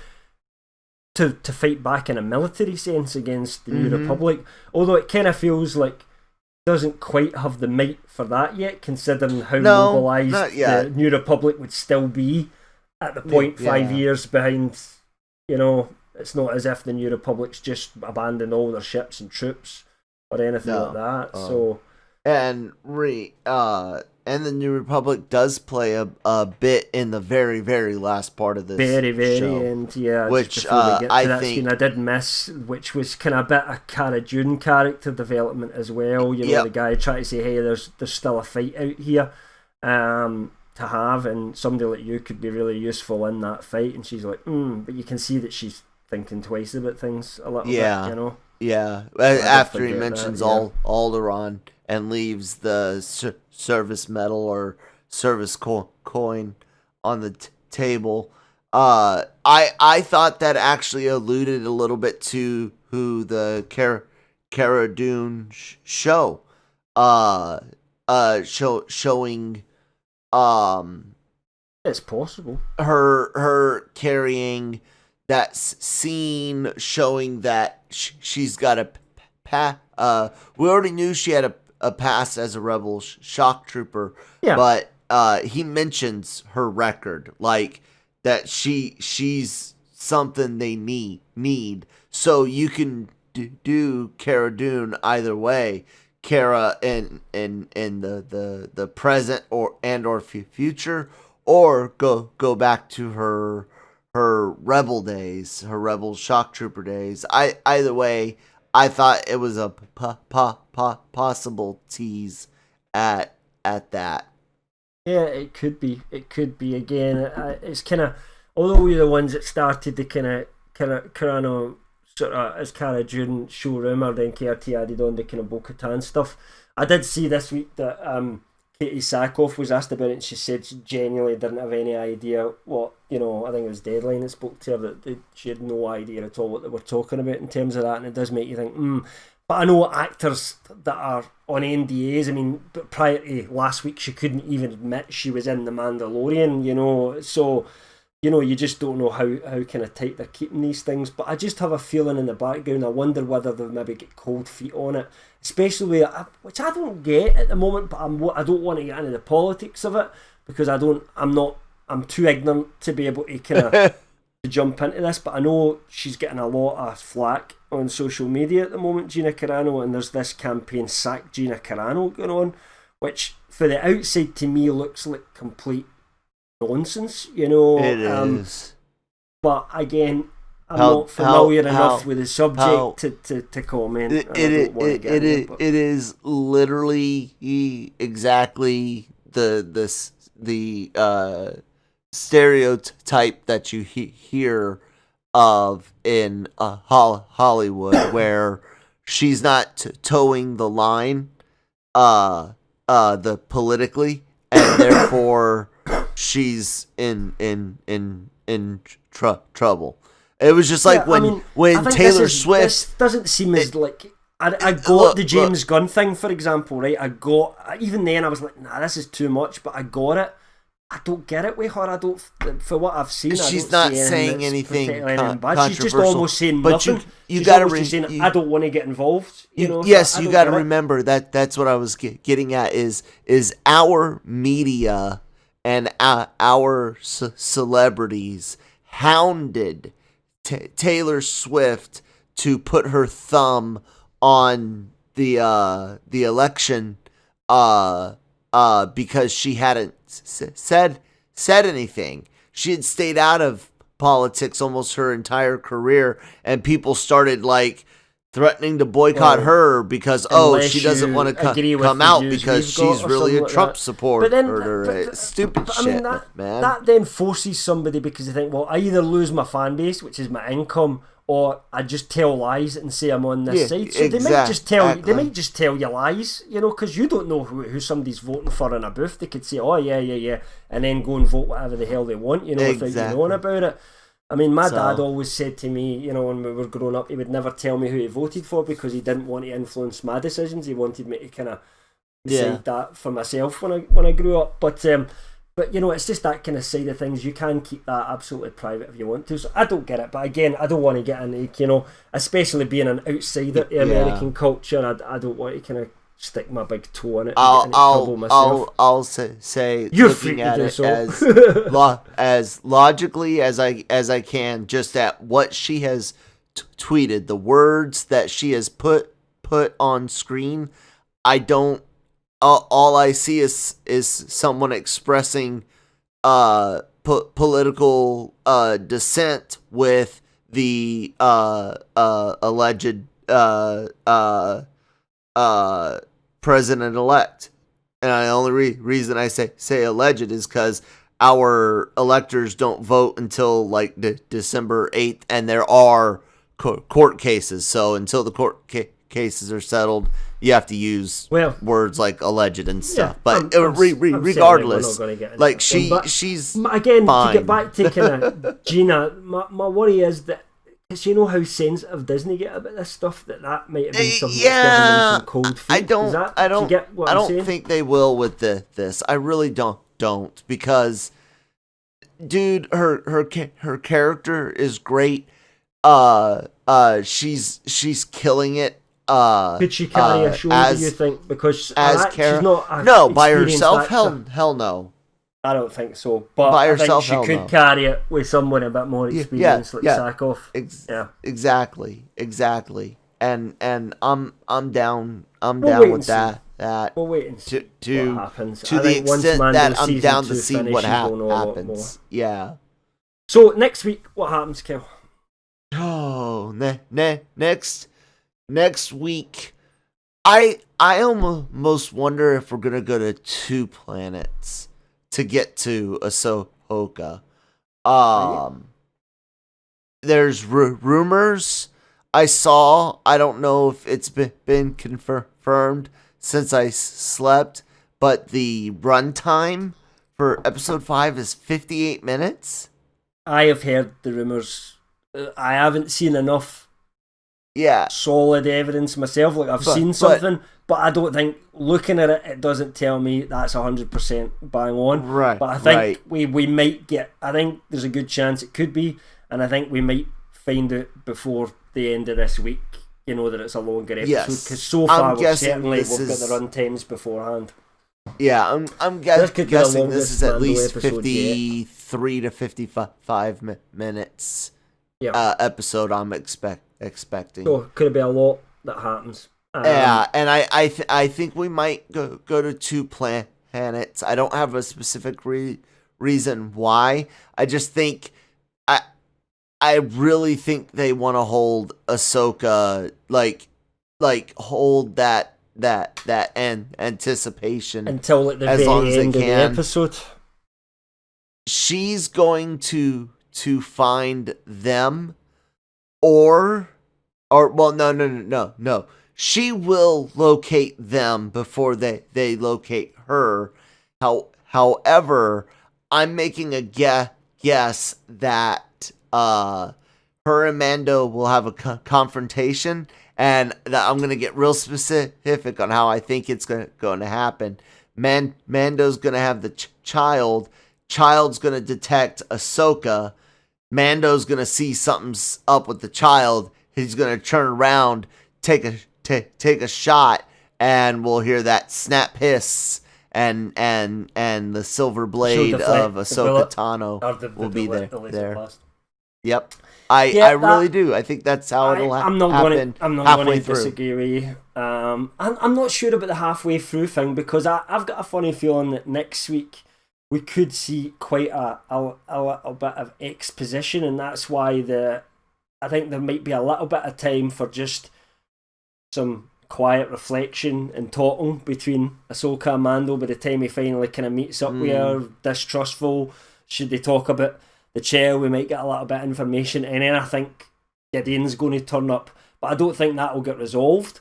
fight back in a military sense against the New Republic. Although it kind of feels like doesn't quite have the might for that yet, considering how mobilised the New Republic would still be at the point 5 years behind. It's not as if the New Republic's just abandoned all their ships and troops or anything like that. And the New Republic does play a bit in the very, very last part of this show, end, yeah. Which I think I did miss, which was kind of a bit of Cara Dune character development as well. The guy trying to say, hey, there's still a fight out here to have, and somebody like you could be really useful in that fight. And she's like, but you can see that she's thinking twice about things a little bit, Yeah, after he mentions Alderaan and leaves the service medal or service coin on the table. I thought that actually alluded a little bit to who the Cara Dune show. Showing it's possible her carrying that scene, showing that she's got we already knew she had a past as a rebel shock trooper, but he mentions her record, like that she's something they need. So you can do Cara Dune either way. Cara in the present or future, or go back to her rebel days, her rebel shock trooper days. Either way, I thought it was a possible tease at that. Yeah, it could be. Again, it's kind of, although we're the ones that started the kind of sort of as Cara Dune show rumour, then KRT added on the kind of Bo-Katan stuff. I did see this week that Katie Sackhoff was asked about it, and she said she genuinely didn't have any idea what, I think it was Deadline that spoke to her, that she had no idea at all what they were talking about in terms of that, and it does make you think, But I know actors that are on NDAs, I mean, but prior to last week, she couldn't even admit she was in The Mandalorian, so, you just don't know how kind of tight they're keeping these things. But I just have a feeling in the background, I wonder whether they'll maybe get cold feet on it, especially which I don't get at the moment, but I don't want to get into the politics of it, because I'm too ignorant to be able to kind of to jump into this, but I know she's getting a lot of flack on social media at the moment, Gina Carano, and there's this campaign Sack Gina Carano going on, which for the outside to me looks like complete nonsense, It is. But again, I'm not familiar enough with the subject to comment. It is literally exactly the stereotype that you hear of in Hollywood, where she's not towing the line, the politically, and therefore she's in trouble. It was just like when Taylor Swift. This doesn't seem as like. I got the James Gunn thing, for example, right? Even then I was like, nah, this is too much, but I got it. I don't get it with her. I don't, for what I've seen. She's not saying anything controversial. She's just almost saying nothing. You got to saying, I don't want to get involved. Yes, you got to remember that. That's what I was getting at. Is our media and our celebrities hounded Taylor Swift to put her thumb on the election because she hadn't said anything. She had stayed out of politics almost her entire career, and people started like threatening to boycott her because she doesn't want to come out because she's really a Trump supporter. Stupid shit, man. That then forces somebody, because they think, well, I either lose my fan base, which is my income, or I just tell lies and say I'm on this side. So they might just tell you lies, because you don't know who somebody's voting for in a booth. They could say, oh yeah, and then go and vote whatever the hell they want, without you knowing about it. I mean, my dad always said to me, when we were growing up, he would never tell me who he voted for because he didn't want to influence my decisions. He wanted me to kind of decide that for myself when I grew up. But it's just that kind of side of things. You can keep that absolutely private if you want to. So I don't get it. But again, I don't want to get into, especially being an outsider to American culture, I don't want to kind of stick my big toe in it. I'll say you're looking at it as logically as I can, just at what she has tweeted, the words that she has put on screen. I don't. All I see is someone expressing political dissent with the alleged president-elect. And the only reason I say alleged is because our electors don't vote until like December 8th, and there are court cases. So until the court cases are settled, you have to use words like alleged and stuff. But regardless, like she's again fine. To get back to kind of Gina, my worry is that, because you know how sensitive Disney get about this stuff, that might have been something that's given them some cold feet. I don't think they will with this. I really don't because, dude, her character is great. She's killing it. Could she carry a show? Do you think? Because she's not by herself. Hell no. I don't think so. But by herself, I think she could carry it with someone a bit more experienced, like Sackhoff. Exactly. And I'm down with that. We'll wait and see what happens. To the extent that I'm down to see what happens. Yeah. So next week, what happens, Kel? Oh, next week, I almost wonder if we're gonna go to 2 planets to get to Ahsoka. There's rumors I saw. I don't know if it's been confirmed since I slept, but the runtime for episode 5 is 58 minutes. I have heard the rumors. I haven't seen enough solid evidence myself. Like I've seen something, but I don't think, looking at it, it doesn't tell me that's 100% bang on. Right. But I think we might get. I think there's a good chance it could be, and I think we might find out before the end of this week. That it's a longer episode, because so far we've got the runtimes beforehand. Yeah, I'm This could be the guessing this is longest at Mando least episode 53 to 55 minutes Yeah. episode I'm expecting. So could be a lot that happens. Yeah, and I think we might go to two planets. I don't have a specific reason why. I just think I really think they want to hold Ahsoka like hold that anticipation until like the as long as very end they of the can. episode. She's going to find them, or well, no. She will locate them before they locate her. However, I'm making a guess that her and Mando will have a confrontation, and that I'm gonna get real specific on how I think it's going to happen. Mando's gonna have the child. Child's gonna detect Ahsoka. Mando's gonna see something's up with the child. He's gonna turn around, take a shot, and we'll hear that snap hiss, and the silver blade of Ahsoka Tano will be there. Yep. I really do. I think that's how it'll happen. I'm not going to disagree with you. I'm not sure about the halfway through thing, because I've got a funny feeling that next week we could see quite a little bit of exposition, and that's why I think there might be a little bit of time for just some quiet reflection and talking between Ahsoka and Mando by the time he finally kind of meets up with her. Distrustful. Should they talk about the chair? We might get a little bit of information, and then I think Gideon's going to turn up, but I don't think that will get resolved.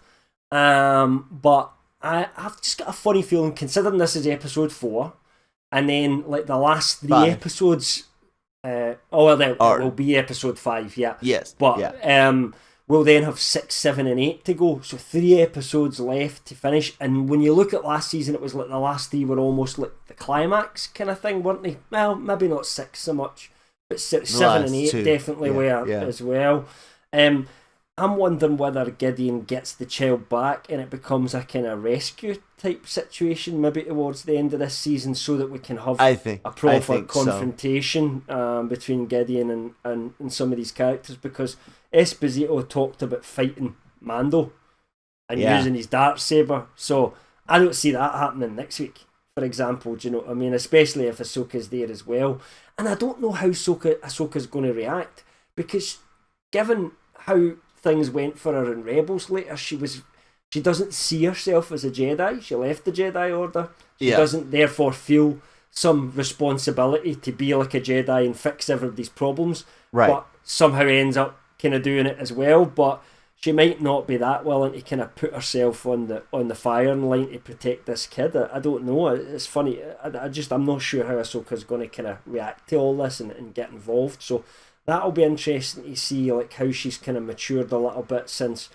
But I've just got a funny feeling, considering this is episode 4, and then like the last 3 episodes. It will be episode 5, yeah. Yes, but yeah. We'll then have 6, 7, and 8 to go. So 3 episodes left to finish. And when you look at last season, it was like the last 3 were almost like the climax kind of thing, weren't they? Well, maybe not 6 so much, but 7 and 8 definitely were as well. I'm wondering whether Gideon gets the child back and it becomes a kind of rescue type situation maybe towards the end of this season, so that we can have a proper confrontation between Gideon and some of these characters, because Esposito talked about fighting Mando and using his darksaber, so I don't see that happening next week, for example. Do you know what I mean? Especially if Ahsoka's there as well. And I don't know how Ahsoka's going to react, because given how things went for her in Rebels later, she doesn't see herself as a Jedi. She left the Jedi Order. She doesn't therefore feel some responsibility to be like a Jedi and fix everybody's problems. Right. But somehow ends up kind of doing it as well. But she might not be that willing to kind of put herself on the firing line to protect this kid. I don't know. It's funny. I'm not sure how Ahsoka's going to kind of react to all this and get involved. So that'll be interesting to see, like, how she's kind of matured a little bit since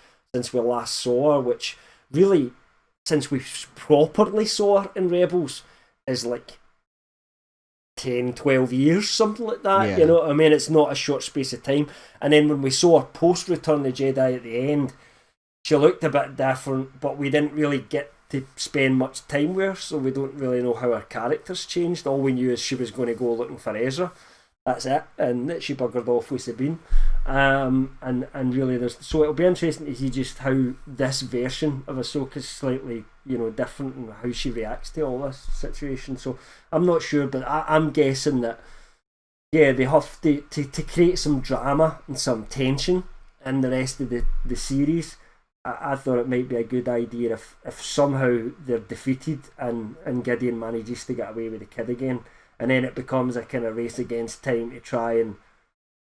we last saw her, which really, since we properly saw her in Rebels, is like 10, 12 years, something like that. Yeah. You know what I mean? It's not a short space of time. And then when we saw her post Return of the Jedi at the end, she looked a bit different, but we didn't really get to spend much time with her, so we don't really know how her character's changed. All we knew is she was going to go looking for Ezra. That's it, and that she buggered off with Sabine, and really so it'll be interesting to see just how this version of Ahsoka's slightly, different, and how she reacts to all this situation. So I'm not sure, but I'm guessing that they have to create some drama and some tension in the rest of the series. I thought it might be a good idea if somehow they're defeated and Gideon manages to get away with the kid again. And then it becomes a kind of race against time to try and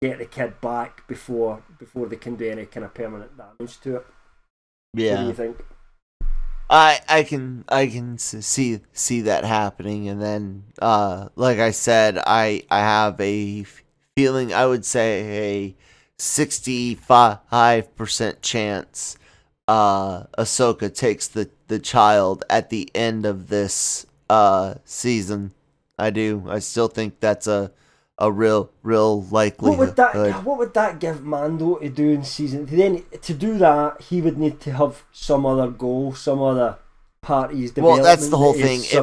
get the kid back before they can do any kind of permanent damage to it. Yeah. What do you think? I can see that happening, and then like I said, I have a feeling, I would say a 65% chance Ahsoka takes the child at the end of this season. I do. I still think that's a real likelihood. What would that give Mando to do in season? Then to do that, he would need to have some other goal, some other party's development. Well, that's the whole thing. It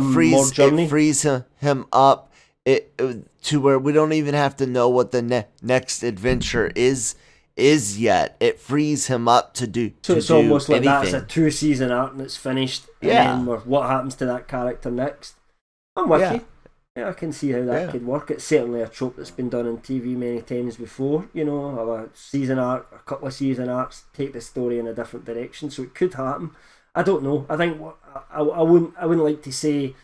frees him up to where we don't even have to know what the next adventure is yet. It frees him up to do. So it's almost like anything. that's a 2-season arc and it's finished. And then what happens to that character next? I'm with you. Yeah, I can see how that could work. It's certainly a trope that's been done on TV many times before. You know, have a season arc, a couple of season arcs, take the story in a different direction. So it could happen. I don't know. I think I wouldn't like to say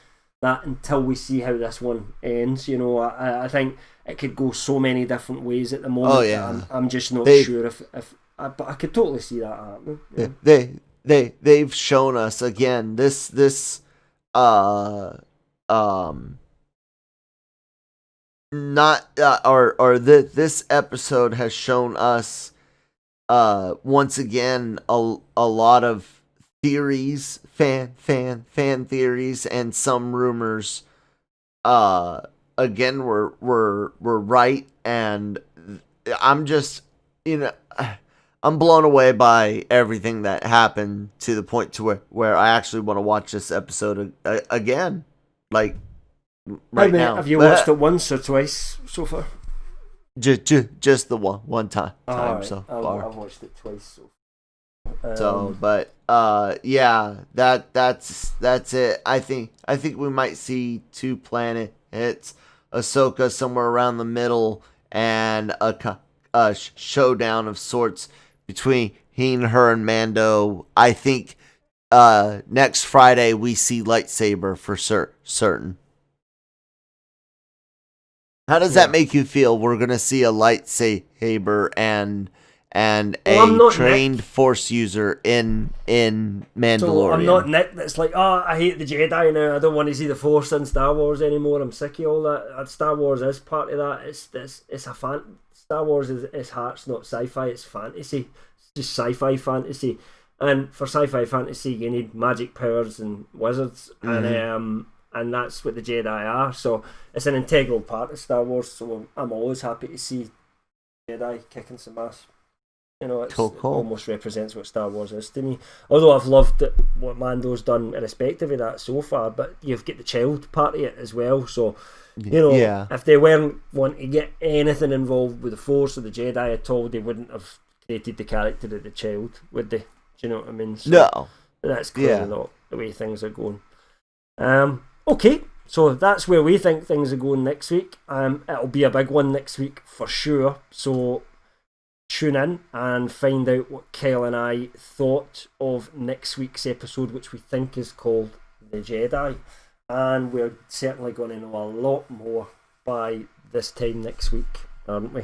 that until we see how this one ends. You know, I think it could go so many different ways at the moment. Oh yeah, I'm just not sure if but I could totally see that happening. Yeah. They've shown us again this this episode has shown us once again a lot of theories, fan theories, and some rumors again were right, and I'm just, you know, I'm blown away by everything that happened to the point to where I actually want to watch this episode again, like right now. Have you watched it once or twice so far? Just the one time right. so far. I've watched it twice but yeah, that's it. I think we might see 2 planets, Ahsoka somewhere around the middle, and a showdown of sorts between her and Mando. I think next Friday we see lightsaber for certain. How does that make you feel? We're gonna see a lightsaber and a trained Nick. Force user in Mandalorian. So I'm not Nick that's like, I hate the Jedi now, I don't want to see the Force in Star Wars anymore, I'm sick of all that. Star Wars is part of that. It's a fan. Star Wars is heart's not sci-fi, it's fantasy. It's just sci-fi fantasy. And for sci-fi fantasy you need magic powers and wizards, and that's what the Jedi are. So it's an integral part of Star Wars, so I'm always happy to see Jedi kicking some ass. You know, it almost represents what Star Wars is to me. Although I've loved what Mando's done irrespective of that so far, but you've got the child part of it as well. So, you know, if they weren't wanting to get anything involved with the Force or the Jedi at all, they wouldn't have created the character of the child, would they? Do you know what I mean? So no. That's clearly not the way things are going. Okay, so that's where we think things are going next week. It'll be a big one next week for sure. So tune in and find out what Kyle and I thought of next week's episode, which we think is called The Jedi. And we're certainly going to know a lot more by this time next week, aren't we?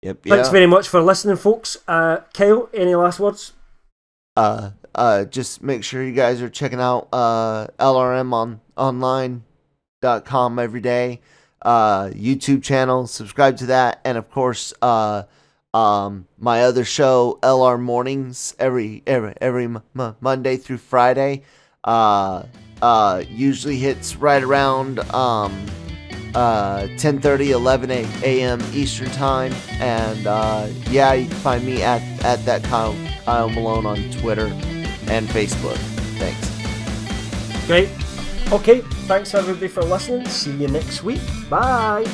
Yep. Thanks very much for listening, folks. Kyle, any last words? Just make sure you guys are checking out LRM on online.com every day. YouTube channel, subscribe to that, and of course my other show, LR Mornings, every Monday through Friday, usually hits right around 10:30, 11 a.m. Eastern time, and you can find me at that Kyle Malone on Twitter and Facebook. Thanks. Great. Okay, thanks everybody for listening. See you next week. Bye.